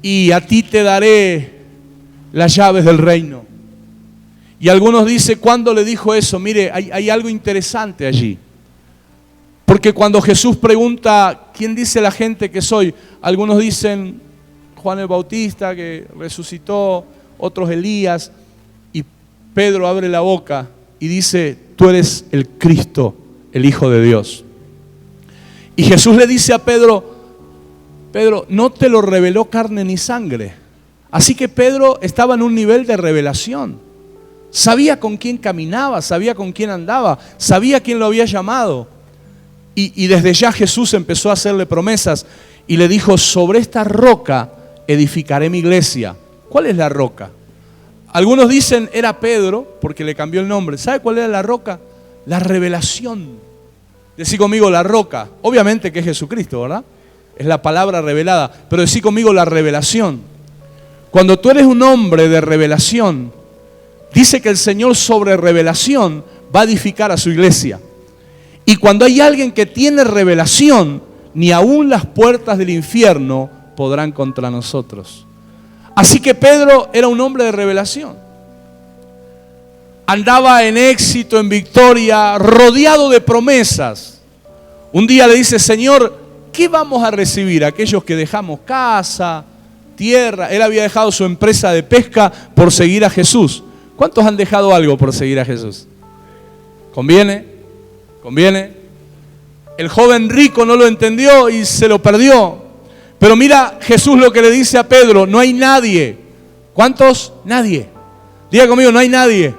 y a ti te daré las llaves del reino. Y algunos dicen, ¿cuándo le dijo eso? Mire, hay algo interesante allí. Porque cuando Jesús pregunta, ¿quién dice la gente que soy? Algunos dicen Juan el Bautista, que resucitó, otros Elías. Y Pedro abre la boca y dice: tú eres el Cristo, el Hijo de Dios. Y Jesús le dice a Pedro: Pedro, no te lo reveló carne ni sangre. Así que Pedro estaba en un nivel de revelación. Sabía con quién caminaba, sabía con quién andaba, sabía quién lo había llamado. Y desde ya Jesús empezó a hacerle promesas y le dijo: sobre esta roca edificaré mi iglesia. ¿Cuál es la roca? Algunos dicen era Pedro porque le cambió el nombre. ¿Sabe cuál era la roca? La revelación. Decí conmigo la roca. Obviamente que es Jesucristo, ¿verdad? Es la palabra revelada. Pero decí conmigo la revelación. Cuando tú eres un hombre de revelación, dice que el Señor sobre revelación va a edificar a su iglesia. Y cuando hay alguien que tiene revelación, ni aún las puertas del infierno podrán contra nosotros. Así que Pedro era un hombre de revelación. Andaba en éxito, en victoria, rodeado de promesas. Un día le dice: Señor, ¿qué vamos a recibir? Aquellos que dejamos casa, tierra. Él había dejado su empresa de pesca por seguir a Jesús. ¿Cuántos han dejado algo por seguir a Jesús? ¿Conviene? ¿Conviene? El joven rico no lo entendió y se lo perdió. Pero mira Jesús lo que le dice a Pedro: no hay nadie. ¿Cuántos? Nadie. Diga conmigo: no hay nadie.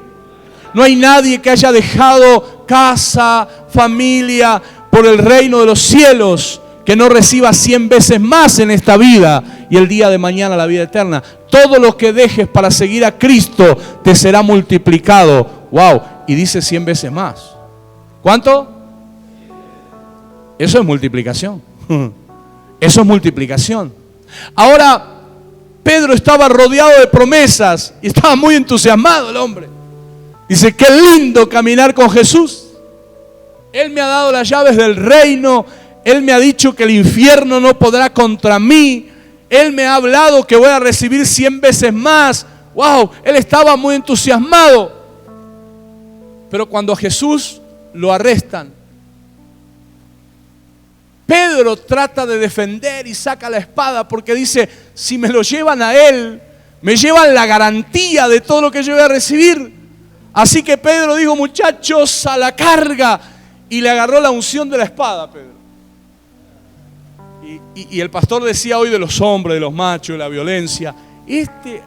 No hay nadie que haya dejado casa, familia, por el reino de los cielos, que no reciba 100 veces más en esta vida y el día de mañana la vida eterna. Todo lo que dejes para seguir a Cristo te será multiplicado. Wow. Y dice 100 veces más. ¿Cuánto? Eso es multiplicación. Eso es multiplicación. Ahora, Pedro estaba rodeado de promesas y estaba muy entusiasmado el hombre. Dice: qué lindo caminar con Jesús. Él me ha dado las llaves del reino. Él me ha dicho que el infierno no podrá contra mí. Él me ha hablado que voy a recibir 100 veces más. Wow, él estaba muy entusiasmado. Pero cuando a Jesús lo arrestan, Pedro trata de defender y saca la espada porque dice: si me lo llevan a él, me llevan la garantía de todo lo que yo voy a recibir. Así que Pedro dijo: muchachos, a la carga. Y le agarró la unción de la espada a Pedro. Y el pastor decía hoy de los hombres, de los machos, de la violencia.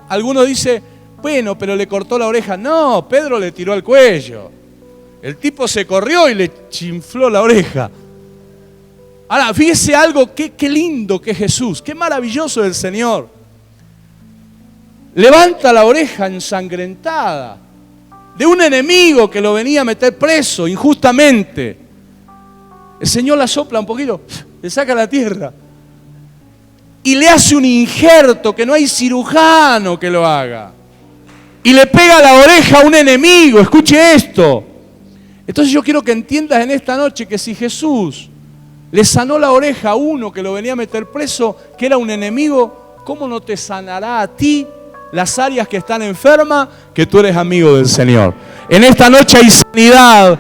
Algunos dicen: bueno, pero le cortó la oreja. No, Pedro le tiró al cuello. El tipo se corrió y le chinfló la oreja. Ahora, fíjese algo, qué lindo que es Jesús, qué maravilloso es el Señor. Levanta la oreja ensangrentada de un enemigo que lo venía a meter preso injustamente. El Señor la sopla un poquito, le saca la tierra y le hace un injerto que no hay cirujano que lo haga. Y le pega la oreja a un enemigo. Escuche esto. Entonces yo quiero que entiendas en esta noche que si Jesús le sanó la oreja a uno que lo venía a meter preso, que era un enemigo, ¿cómo no te sanará a ti las áreas que están enfermas, que tú eres amigo del Señor? En esta noche hay sanidad.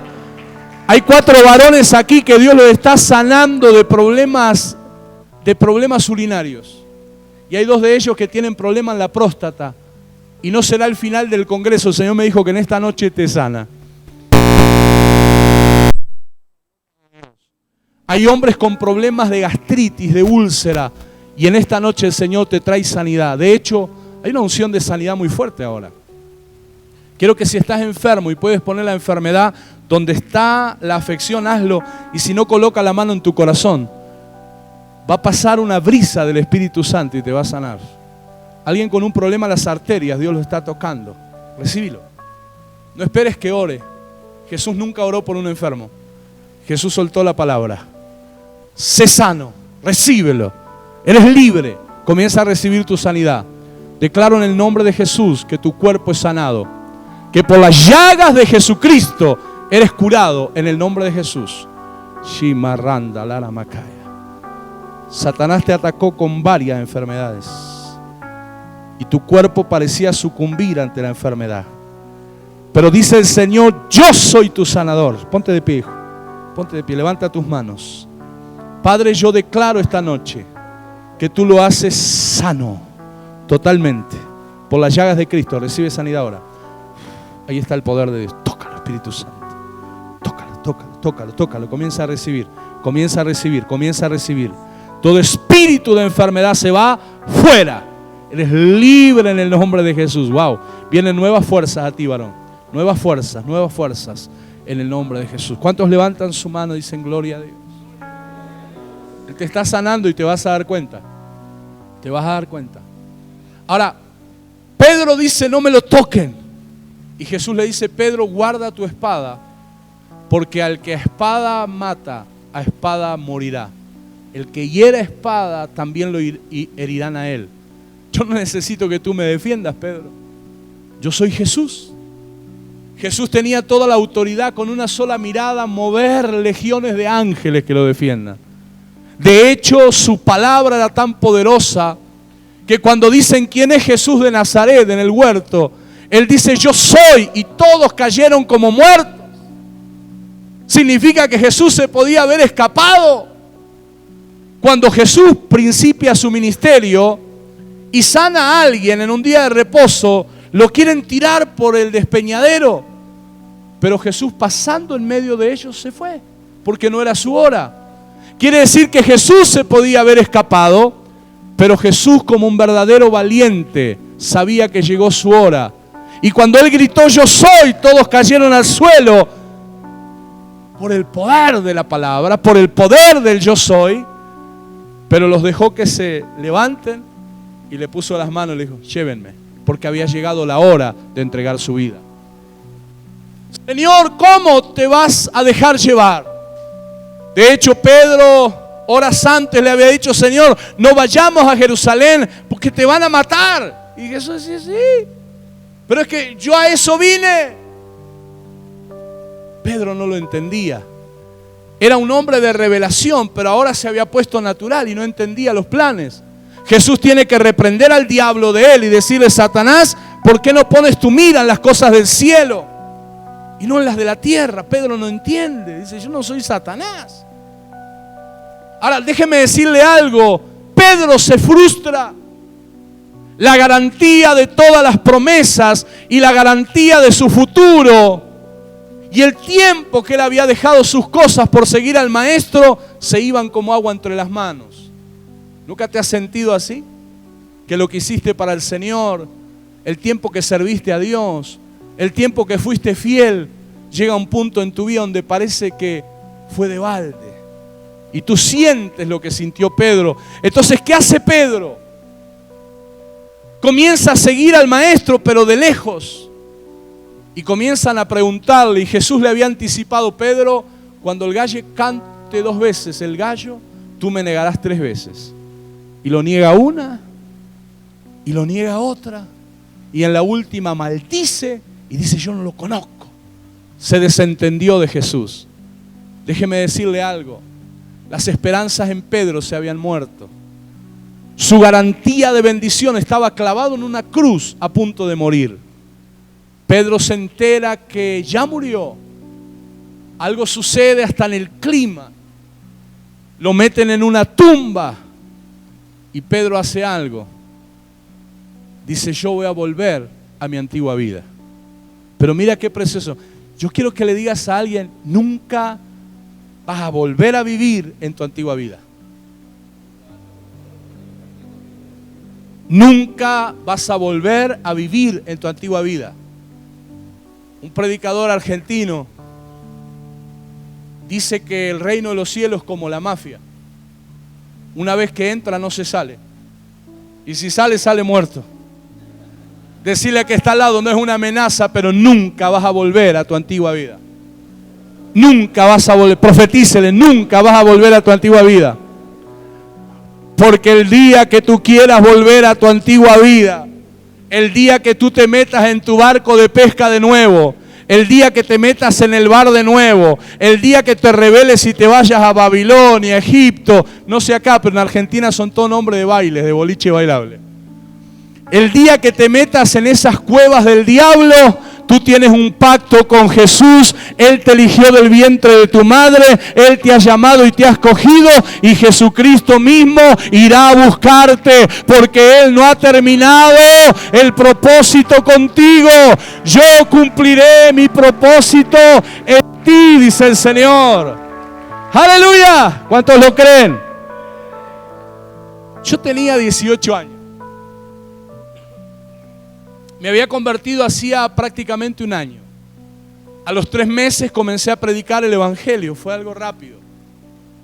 Hay 4 varones aquí que Dios los está sanando de problemas urinarios. Y hay 2 de ellos que tienen problemas en la próstata. Y no será el final del congreso. El Señor me dijo que en esta noche te sana. Hay hombres con problemas de gastritis, de úlcera, y en esta noche el Señor te trae sanidad. De hecho, hay una unción de sanidad muy fuerte ahora. Quiero que si estás enfermo y puedes poner la enfermedad donde está la afección, hazlo. Y si no, coloca la mano en tu corazón. Va a pasar una brisa del Espíritu Santo y te va a sanar. Alguien con un problema en las arterias, Dios lo está tocando. Recíbelo. No esperes que ore. Jesús nunca oró por un enfermo. Jesús soltó la palabra. Sé sano, recíbelo. Eres libre. Comienza a recibir tu sanidad. Declaro en el nombre de Jesús que tu cuerpo es sanado. Que por las llagas de Jesucristo eres curado en el nombre de Jesús. Shimaranda Lara Macaya. Satanás te atacó con varias enfermedades. Y tu cuerpo parecía sucumbir ante la enfermedad. Pero dice el Señor, yo soy tu sanador. Ponte de pie, hijo. Ponte de pie, levanta tus manos. Padre, yo declaro esta noche que tú lo haces sano, totalmente. Por las llagas de Cristo, recibe sanidad ahora. Ahí está el poder de Dios. Tócalo, Espíritu Santo. Tócalo, tócalo, tócalo, tócalo. Comienza a recibir, comienza a recibir, comienza a recibir. Todo espíritu de enfermedad se va fuera. Eres libre en el nombre de Jesús. Wow. Vienen nuevas fuerzas a ti, varón. Nuevas fuerzas en el nombre de Jesús. ¿Cuántos levantan su mano y dicen gloria a Dios? Él te está sanando y te vas a dar cuenta. Te vas a dar cuenta. Ahora, Pedro dice, no me lo toquen. Y Jesús le dice, Pedro, guarda tu espada, porque al que a espada mata, a espada morirá. El que hiera espada, también lo herirán a él. Yo no necesito que tú me defiendas, Pedro. Yo soy Jesús. Jesús tenía toda la autoridad con una sola mirada mover legiones de ángeles que lo defiendan. De hecho, su palabra era tan poderosa que cuando dicen quién es Jesús de Nazaret en el huerto, Él dice yo soy, y todos cayeron como muertos. Significa que Jesús se podía haber escapado. Cuando Jesús principia su ministerio y sana a alguien en un día de reposo, lo quieren tirar por el despeñadero. Pero Jesús, pasando en medio de ellos, se fue, porque no era su hora. Quiere decir que Jesús se podía haber escapado, pero Jesús, como un verdadero valiente, sabía que llegó su hora. Y cuando Él gritó yo soy, todos cayeron al suelo por el poder de la palabra, por el poder del yo soy. Pero los dejó que se levanten y le puso las manos y le dijo, llévenme, porque había llegado la hora de entregar su vida. Señor, ¿cómo te vas a dejar llevar? De hecho, Pedro, horas antes le había dicho, Señor, no vayamos a Jerusalén porque te van a matar. Y Jesús decía, sí, pero es que yo a eso vine. Pedro no lo entendía. Era un hombre de revelación, pero ahora se había puesto natural y no entendía los planes. Jesús tiene que reprender al diablo de él y decirle, Satanás, ¿por qué no pones tu mira en las cosas del cielo y no en las de la tierra? Pedro no entiende. Dice, yo no soy Satanás. Ahora, déjeme decirle algo. Pedro se frustra. La garantía de todas las promesas y la garantía de su futuro y el tiempo que él había dejado sus cosas por seguir al maestro se iban como agua entre las manos. ¿Nunca te has sentido así? Que lo que hiciste para el Señor, el tiempo que serviste a Dios, el tiempo que fuiste fiel, llega a un punto en tu vida donde parece que fue de balde. Y tú sientes lo que sintió Pedro. Entonces, ¿qué hace Pedro? Comienza a seguir al maestro, pero de lejos. Y comienzan a preguntarle, y Jesús le había anticipado, Pedro, cuando el gallo cante 2 veces el gallo, tú me negarás 3 veces. Y lo niega una, y lo niega otra, y en la última maldice, y dice, yo no lo conozco. Se desentendió de Jesús. Déjeme decirle algo, las esperanzas en Pedro se habían muerto. Su garantía de bendición estaba clavado en una cruz a punto de morir. Pedro se entera que ya murió. Algo sucede hasta en el clima. Lo meten en una tumba. Y Pedro hace algo. Dice, yo voy a volver a mi antigua vida. Pero mira qué precioso. Yo quiero que le digas a alguien, nunca vas a volver a vivir en tu antigua vida. Nunca vas a volver a vivir en tu antigua vida. Un predicador argentino dice que el reino de los cielos es como la mafia. Una vez que entra no se sale. Y si sale, sale muerto. Decirle a que está al lado no es una amenaza, pero nunca vas a volver a tu antigua vida. Nunca vas a volver, profetícele, nunca vas a volver a tu antigua vida. Porque el día que tú quieras volver a tu antigua vida, el día que tú te metas en tu barco de pesca de nuevo, el día que te metas en el bar de nuevo, el día que te rebeles y te vayas a Babilonia, Egipto, no sé acá, pero en Argentina son todo nombre de bailes, de boliche bailable. El día que te metas en esas cuevas del diablo, tú tienes un pacto con Jesús. Él te eligió del vientre de tu madre, Él te ha llamado y te ha escogido, y Jesucristo mismo irá a buscarte, porque Él no ha terminado el propósito contigo. Yo cumpliré mi propósito en ti, dice el Señor. ¡Aleluya! ¿Cuántos lo creen? Yo tenía 18 años. Me había convertido hacía prácticamente un año. A los 3 meses comencé a predicar el evangelio, fue algo rápido.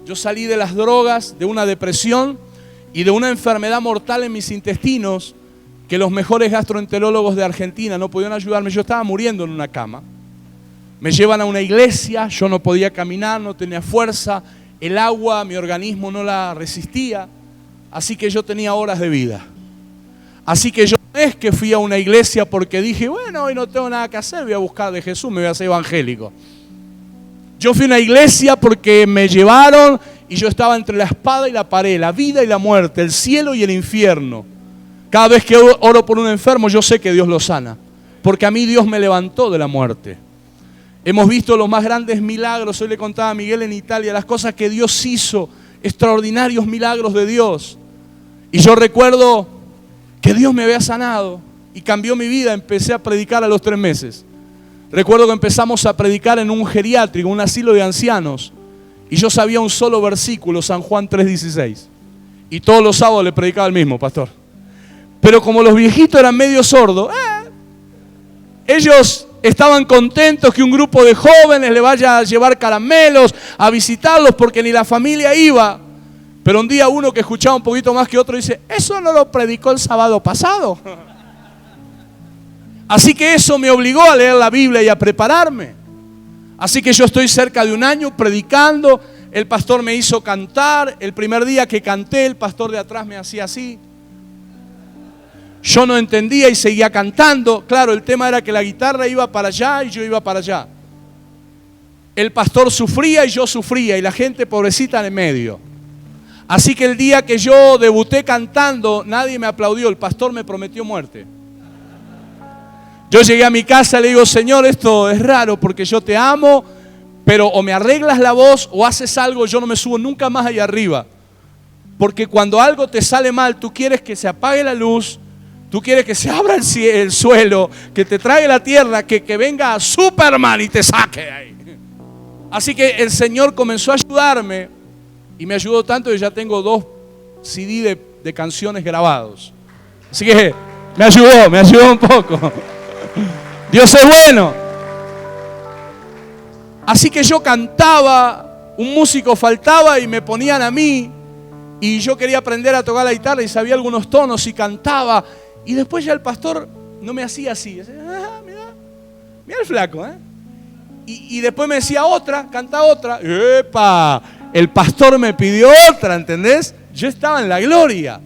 Yo salí de las drogas, de una depresión y de una enfermedad mortal en mis intestinos que los mejores gastroenterólogos de Argentina no podían ayudarme. Yo estaba muriendo en una cama. Me llevan a una iglesia, yo no podía caminar, no tenía fuerza, el agua, mi organismo no la resistía, así que yo tenía horas de vida. Así que yo no es que fui a una iglesia porque dije, bueno, hoy no tengo nada que hacer, voy a buscar de Jesús, me voy a hacer evangélico. Yo fui a una iglesia porque me llevaron y yo estaba entre la espada y la pared, la vida y la muerte, el cielo y el infierno. Cada vez que oro por un enfermo, yo sé que Dios lo sana, porque a mí Dios me levantó de la muerte. Hemos visto los más grandes milagros. Hoy le contaba a Miguel en Italia las cosas que Dios hizo, extraordinarios milagros de Dios. Y yo recuerdo que Dios me había sanado y cambió mi vida. Empecé a predicar a los 3 meses. Recuerdo que empezamos a predicar en un geriátrico, un asilo de ancianos, y yo sabía un solo versículo, San Juan 3:16, y todos los sábados le predicaba el mismo, pastor. Pero como los viejitos eran medio sordos, ellos estaban contentos que un grupo de jóvenes le vaya a llevar caramelos, a visitarlos, porque ni la familia iba. Pero un día uno que escuchaba un poquito más que otro dice, eso no lo predicó el sábado pasado. Así que eso me obligó a leer la Biblia y a prepararme. Así que yo estoy cerca de un año predicando. El pastor me hizo cantar. El primer día que canté, el pastor de atrás me hacía así. Yo no entendía y seguía cantando. Claro, el tema era que la guitarra iba para allá y yo iba para allá. El pastor sufría y yo sufría, y la gente pobrecita en el medio. Así que el día que yo debuté cantando, nadie me aplaudió, el pastor me prometió muerte. Yo llegué a mi casa y le digo, Señor, esto es raro porque yo te amo, pero o me arreglas la voz o haces algo, yo no me subo nunca más allá arriba. Porque cuando algo te sale mal, tú quieres que se apague la luz, tú quieres que se abra el suelo, que te traiga la tierra, que venga Superman y te saque de ahí. Así que el Señor comenzó a ayudarme. Y me ayudó tanto que ya tengo 2 CD de canciones grabados. Así que me ayudó un poco. Dios es bueno. Así que yo cantaba, un músico faltaba y me ponían a mí. Y yo quería aprender a tocar la guitarra y sabía algunos tonos y cantaba. Y después ya el pastor no me hacía así. Decía, mira el flaco, ¿eh? Y después me decía otra, canta otra. ¡Epa! El pastor me pidió otra, ¿entendés? Yo estaba en la gloria.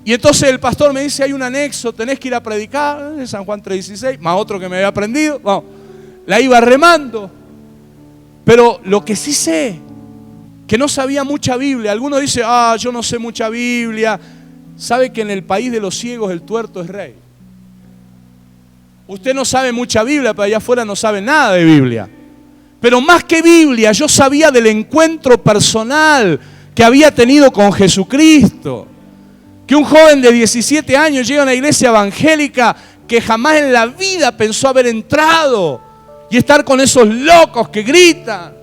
Y entonces el pastor me dice, hay un anexo, tenés que ir a predicar, San Juan 3:16, más otro que me había aprendido. Vamos, la iba remando. Pero lo que sí sé, que no sabía mucha Biblia. Algunos dicen, yo no sé mucha Biblia. ¿Sabe que en el país de los ciegos el tuerto es rey? Usted no sabe mucha Biblia, pero allá afuera no sabe nada de Biblia. Pero más que Biblia, yo sabía del encuentro personal que había tenido con Jesucristo. Que un joven de 17 años llega a una iglesia evangélica que jamás en la vida pensó haber entrado y estar con esos locos que gritan.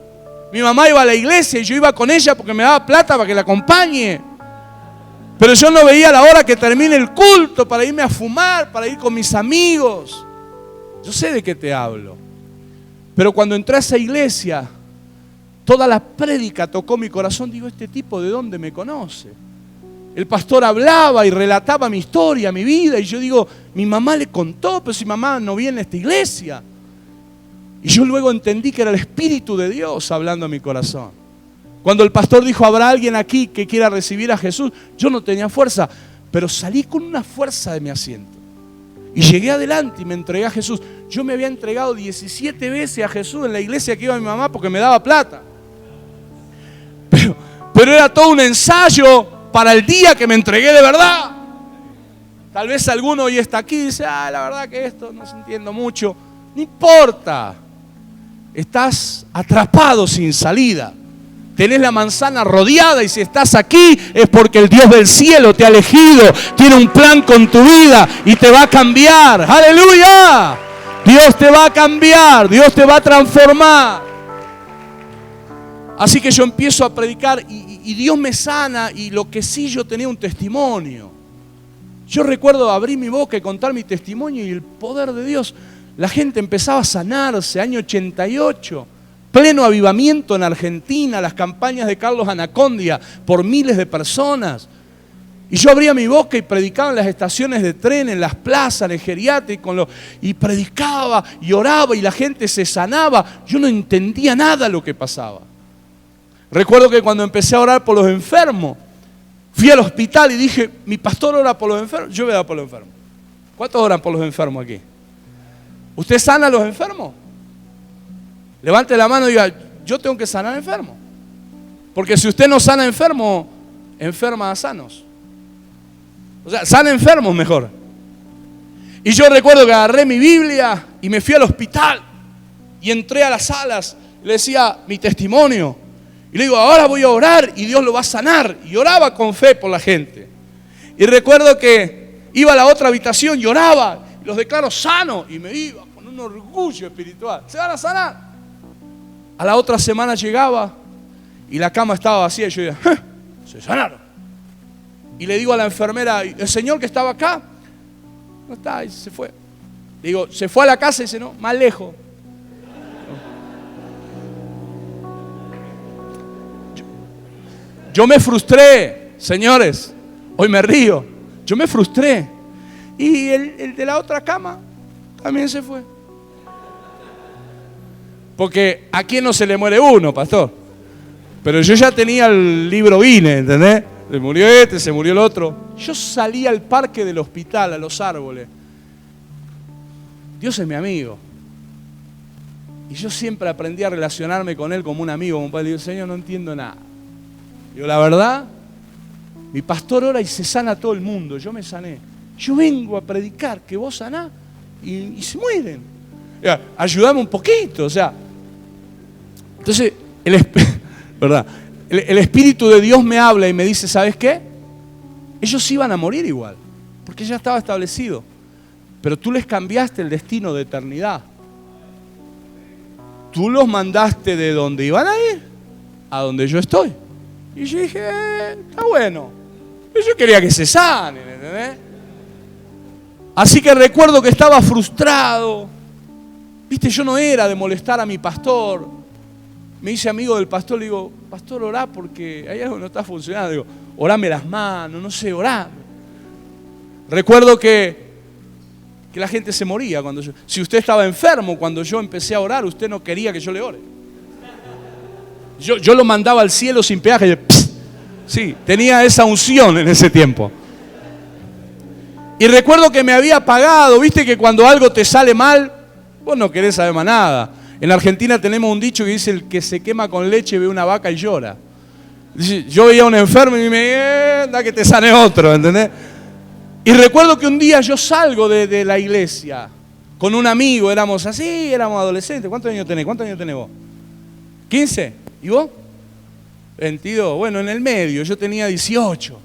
Mi mamá iba a la iglesia y yo iba con ella porque me daba plata para que la acompañe. Pero yo no veía la hora que termine el culto para irme a fumar, para ir con mis amigos. Yo sé de qué te hablo. Pero cuando entré a esa iglesia, toda la prédica tocó mi corazón. Digo, ¿este tipo de dónde me conoce? El pastor hablaba y relataba mi historia, mi vida. Y yo digo, mi mamá le contó, pero si mamá no viene a esta iglesia. Y yo luego entendí que era el Espíritu de Dios hablando a mi corazón. Cuando el pastor dijo, ¿habrá alguien aquí que quiera recibir a Jesús? Yo no tenía fuerza, pero salí con una fuerza de mi asiento. Y llegué adelante y me entregué a Jesús. Yo me había entregado 17 veces a Jesús en la iglesia que iba mi mamá porque me daba plata. Pero era todo un ensayo para el día que me entregué de verdad. Tal vez alguno hoy está aquí y dice, la verdad que esto no se entiende mucho. No importa. Estás atrapado sin salida. Tenés la manzana rodeada y si estás aquí es porque el Dios del cielo te ha elegido, tiene un plan con tu vida y te va a cambiar. ¡Aleluya! Dios te va a cambiar, Dios te va a transformar. Así que yo empiezo a predicar y Dios me sana y lo que sí yo tenía un testimonio. Yo recuerdo abrir mi boca y contar mi testimonio y el poder de Dios. La gente empezaba a sanarse, año 88. Pleno avivamiento en Argentina, las campañas de Carlos Anacondia por miles de personas. Y yo abría mi boca y predicaba en las estaciones de tren, en las plazas, en el geriátrico, y predicaba y oraba y la gente se sanaba. Yo no entendía nada de lo que pasaba. Recuerdo que cuando empecé a orar por los enfermos, fui al hospital y dije, mi pastor ora por los enfermos, yo voy a orar por los enfermos. ¿Cuántos oran por los enfermos aquí? ¿Usted sana a los enfermos? Levante la mano y diga, yo tengo que sanar enfermos. Porque si usted no sana enfermos, enferma a sanos. O sea, sana enfermos mejor. Y yo recuerdo que agarré mi Biblia y me fui al hospital. Y entré a las salas, le decía mi testimonio. Y le digo, ahora voy a orar y Dios lo va a sanar. Y oraba con fe por la gente. Y recuerdo que iba a la otra habitación y oraba. Y los declaro sanos. Y me iba con un orgullo espiritual. Se van a sanar. A la otra semana llegaba y la cama estaba vacía y yo decía, se sanaron. Y le digo a la enfermera, ¿el señor que estaba acá? No está, y se fue. Le digo, ¿se fue a la casa? Y dice, no, más lejos. Yo me frustré, señores, hoy me río, yo me frustré. Y el de la otra cama también se fue. Porque a quién no se le muere uno, pastor. Pero yo ya tenía el libro Guinness, ¿entendés? Se murió este, se murió el otro. Yo salí al parque del hospital, a los árboles. Dios es mi amigo. Y yo siempre aprendí a relacionarme con Él como un amigo, como un padre. Digo, Señor, no entiendo nada. Digo, la verdad, mi pastor ora y se sana a todo el mundo. Yo me sané. Yo vengo a predicar que vos sanás y se mueren. Ayúdame un poquito, o sea. Entonces, ¿verdad? El Espíritu de Dios me habla y me dice, ¿sabes qué? Ellos iban a morir igual, porque ya estaba establecido. Pero tú les cambiaste el destino de eternidad. Tú los mandaste de donde iban a ir a donde yo estoy. Y yo dije, está bueno. Pero yo quería que se sanen, ¿entendés? Así que recuerdo que estaba frustrado. Viste, yo no era de molestar a mi pastor. Me hice amigo del pastor, le digo, pastor, orá porque hay algo que no está funcionando. Digo, orame las manos, no sé, orame. Recuerdo que la gente se moría cuando yo. Si usted estaba enfermo cuando yo empecé a orar, usted no quería que yo le ore. Yo lo mandaba al cielo sin peaje. Y, sí, tenía esa unción en ese tiempo. Y recuerdo que me había pagado, viste que cuando algo te sale mal, vos no querés saber más nada. En Argentina tenemos un dicho que dice, el que se quema con leche ve una vaca y llora. Dice, yo veía a un enfermo y me da que te sane otro, ¿entendés? Y recuerdo que un día yo salgo de la iglesia con un amigo, éramos así, éramos adolescentes. ¿Cuántos años tenés? ¿Cuántos años tenés vos? 15. ¿Y vos? 22. Bueno, en el medio, yo tenía 18.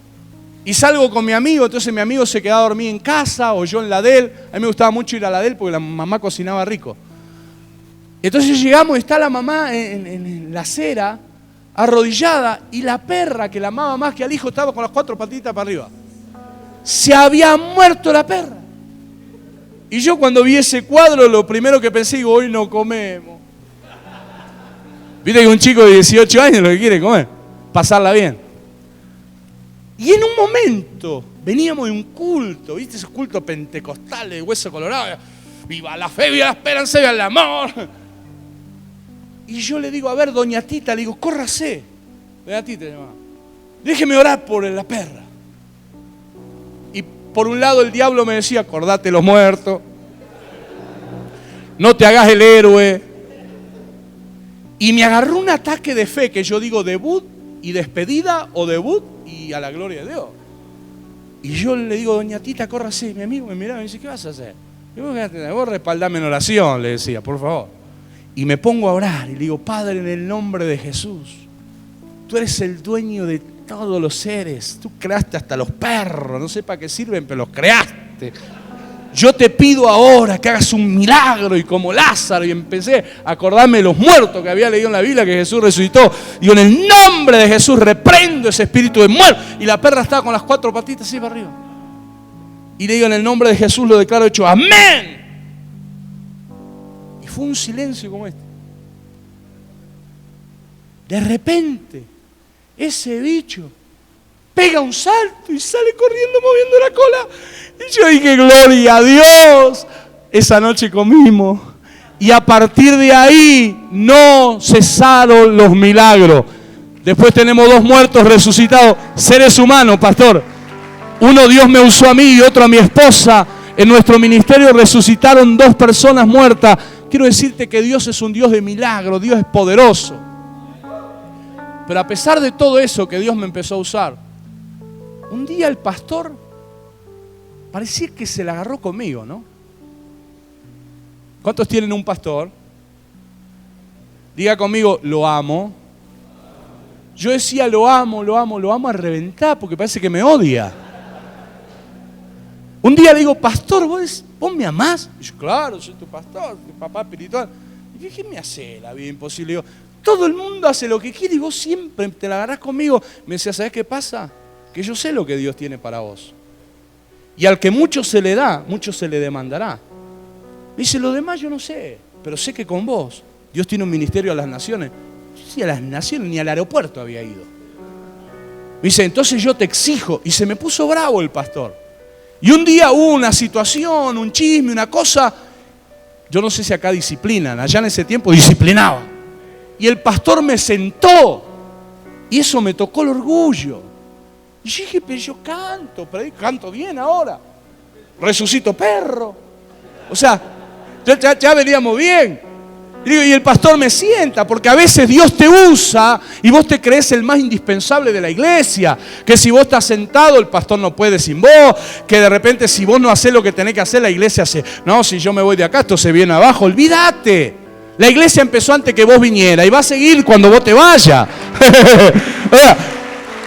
Y salgo con mi amigo, entonces mi amigo se quedaba a dormir en casa o yo en la de él. A mí me gustaba mucho ir a la de él porque la mamá cocinaba rico. Entonces llegamos y está la mamá en la acera, arrodillada, y la perra que la amaba más que al hijo estaba con las 4 patitas para arriba. Se había muerto la perra. Y yo cuando vi ese cuadro, lo primero que pensé, digo, hoy no comemos. Viste que un chico de 18 años lo que quiere comer, pasarla bien. Y en un momento, veníamos de un culto, ¿viste? Esos cultos pentecostales de hueso colorado. Viva la fe, viva la esperanza, viva el amor. Y yo le digo, a ver, doña Tita, le digo, córrase. Doña Tita, déjeme orar por la perra. Y por un lado el diablo me decía, acordate los muertos. No te hagas el héroe. Y me agarró un ataque de fe que yo digo, debut y despedida o debut y a la gloria de Dios. Y yo le digo, doña Tita, córrase. Y mi amigo me miraba y me dice, ¿qué vas a hacer? Y vos respaldame en oración, le decía, por favor. Y me pongo a orar y le digo, Padre, en el nombre de Jesús, tú eres el dueño de todos los seres. Tú creaste hasta los perros, no sé para qué sirven, pero los creaste. Yo te pido ahora que hagas un milagro. Y como Lázaro, y empecé a acordarme de los muertos que había leído en la Biblia, que Jesús resucitó. Digo, en el nombre de Jesús reprendo ese espíritu de muerte. Y la perra estaba con las 4 patitas así para arriba. Y le digo, en el nombre de Jesús lo declaro hecho. ¡Amén! Y fue un silencio como este. De repente, ese bicho pega un salto y sale corriendo moviendo la cola. Y yo dije, gloria a Dios. Esa noche comimos. Y a partir de ahí no cesaron los milagros. Después tenemos 2 muertos resucitados, seres humanos, pastor. Uno Dios me usó a mí y otro a mi esposa. En nuestro ministerio resucitaron 2 personas muertas. Quiero decirte que Dios es un Dios de milagros, Dios es poderoso. Pero a pesar de todo eso que Dios me empezó a usar, un día el pastor parecía que se la agarró conmigo, ¿no? ¿Cuántos tienen un pastor? Diga conmigo, lo amo. Yo decía, lo amo a reventar porque parece que me odia. Un día le digo, pastor, ¿vos me amás? Y yo, claro, soy tu pastor, tu papá espiritual. Y dije, ¿qué me hace la vida imposible? Y yo, todo el mundo hace lo que quiere y vos siempre te la agarrás conmigo. Me decía, ¿sabés qué pasa? Que yo sé lo que Dios tiene para vos. Y al que mucho se le da, mucho se le demandará. Me dice, lo demás yo no sé, pero sé que con vos Dios tiene un ministerio a las naciones. Sí, a las naciones, ni al aeropuerto había ido. Me dice, entonces yo te exijo. Y se me puso bravo el pastor. Y un día hubo una situación, un chisme, una cosa. Yo no sé si acá disciplinan, allá en ese tiempo disciplinaba. Y el pastor me sentó. Y eso me tocó el orgullo. Y yo dije, pero yo canto bien ahora. Resucito perro. O sea, ya veníamos bien. Y el pastor me sienta, porque a veces Dios te usa y vos te crees el más indispensable de la iglesia. Que si vos estás sentado, el pastor no puede sin vos. Que de repente si vos no hacés lo que tenés que hacer, la iglesia hace. No, si yo me voy de acá, esto se viene abajo. Olvídate. La iglesia empezó antes que vos vinieras y va a seguir cuando vos te vayas.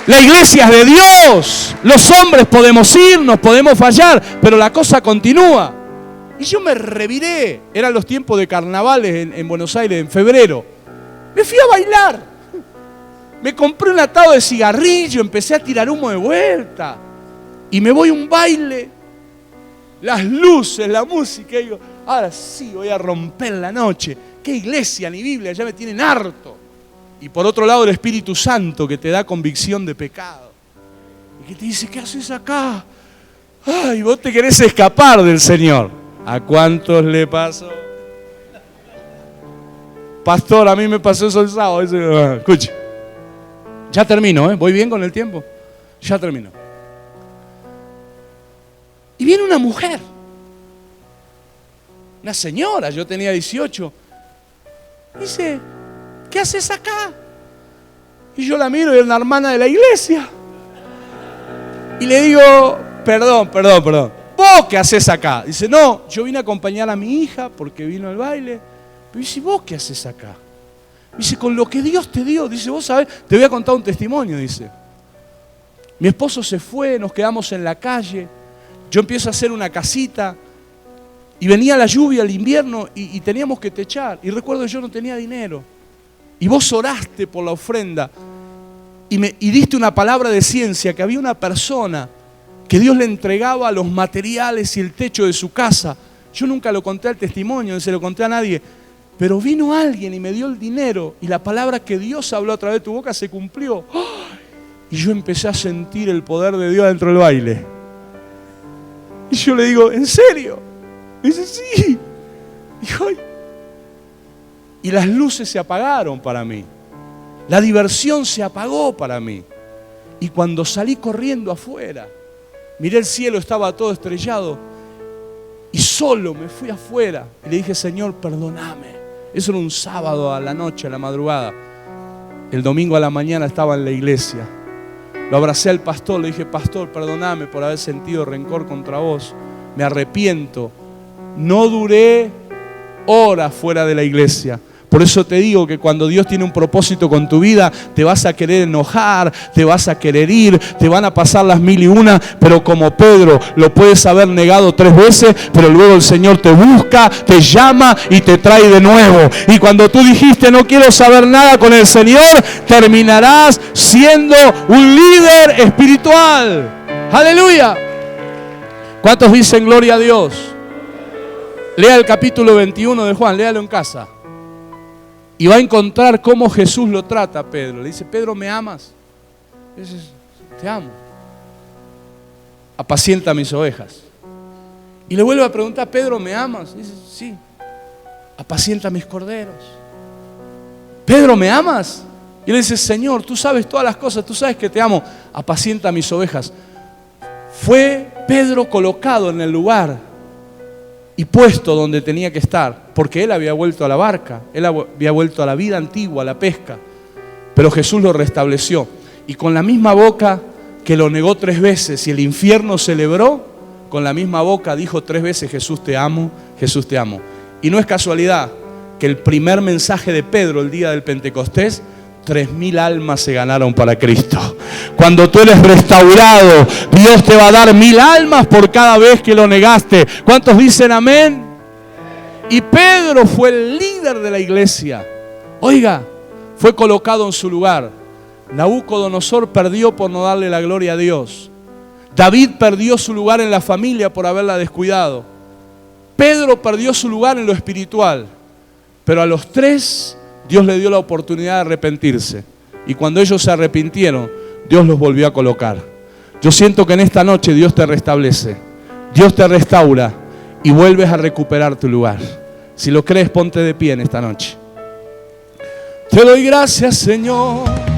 La iglesia es de Dios. Los hombres podemos irnos, podemos fallar, pero la cosa continúa. Y yo me reviré. Eran los tiempos de carnavales en Buenos Aires, en febrero. Me fui a bailar. Me compré un atado de cigarrillo, empecé a tirar humo de vuelta. Y me voy a un baile. Las luces, la música. Y digo, ahora sí voy a romper la noche. ¿Qué iglesia ni Biblia? Ya me tienen harto. Y por otro lado el Espíritu Santo que te da convicción de pecado. Y que te dice, ¿qué haces acá? Ay, vos te querés escapar del Señor. ¿A cuántos le pasó? Pastor, a mí me pasó eso el sábado. Escuche. Ya termino, ¿eh? ¿Voy bien con el tiempo? Ya termino. Y viene una mujer. Una señora, yo tenía 18. Dice, ¿qué haces acá? Y yo la miro y es una hermana de la iglesia. Y le digo, perdón. ¿Vos qué haces acá? Dice, no, yo vine a acompañar a mi hija porque vino al baile. Pero dice, ¿vos qué haces acá? Dice, con lo que Dios te dio. Dice, vos sabés, te voy a contar un testimonio, dice. Mi esposo se fue, nos quedamos en la calle. Yo empiezo a hacer una casita. Y venía la lluvia, el invierno, y teníamos que techar. Y recuerdo que yo no tenía dinero. Y vos oraste por la ofrenda y diste una palabra de ciencia, que había una persona que Dios le entregaba los materiales y el techo de su casa. Yo nunca lo conté al testimonio, no se lo conté a nadie. Pero vino alguien y me dio el dinero, y la palabra que Dios habló a través de tu boca se cumplió. Y yo empecé a sentir el poder de Dios dentro del baile. Y yo le digo, ¿en serio? Y dice, sí. Dijo, ay. Y las luces se apagaron para mí. La diversión se apagó para mí. Y cuando salí corriendo afuera, miré el cielo, estaba todo estrellado. Y solo me fui afuera y le dije, Señor, perdóname. Eso era un sábado a la noche, a la madrugada. El domingo a la mañana estaba en la iglesia. Lo abracé al pastor, le dije, pastor, perdóname por haber sentido rencor contra vos. Me arrepiento. No duré horas fuera de la iglesia. Por eso te digo que cuando Dios tiene un propósito con tu vida, te vas a querer enojar, te vas a querer ir, te van a pasar las 1001, pero como Pedro, lo puedes haber negado 3 veces, pero luego el Señor te busca, te llama y te trae de nuevo. Y cuando tú dijiste, no quiero saber nada con el Señor, terminarás siendo un líder espiritual. ¡Aleluya! ¿Cuántos dicen gloria a Dios? Lea el capítulo 21 de Juan, léalo en casa. Y va a encontrar cómo Jesús lo trata a Pedro. Le dice, Pedro, ¿me amas? Dice, te amo. Apacienta mis ovejas. Y le vuelve a preguntar, Pedro, ¿me amas? Dice, sí. Apacienta mis corderos. Pedro, ¿me amas? Y le dice, Señor, tú sabes todas las cosas, tú sabes que te amo. Apacienta mis ovejas. Fue Pedro colocado en el lugar y puesto donde tenía que estar, porque él había vuelto a la barca, él había vuelto a la vida antigua, a la pesca, pero Jesús lo restableció, y con la misma boca que lo negó 3 veces y el infierno celebró, con la misma boca dijo 3 veces, Jesús te amo, Jesús te amo. Y no es casualidad que el primer mensaje de Pedro el día del Pentecostés, 3.000 almas se ganaron para Cristo. Cuando tú eres restaurado, Dios te va a dar 1.000 almas por cada vez que lo negaste. ¿Cuántos dicen amén? Y Pedro fue el líder de la iglesia. Oiga, fue colocado en su lugar. Nabucodonosor perdió por no darle la gloria a Dios. David perdió su lugar en la familia por haberla descuidado. Pedro perdió su lugar en lo espiritual. Pero a los 3 Dios le dio la oportunidad de arrepentirse. Y cuando ellos se arrepintieron, Dios los volvió a colocar. Yo siento que en esta noche Dios te restablece. Dios te restaura y vuelves a recuperar tu lugar. Si lo crees, ponte de pie en esta noche. Te doy gracias, Señor.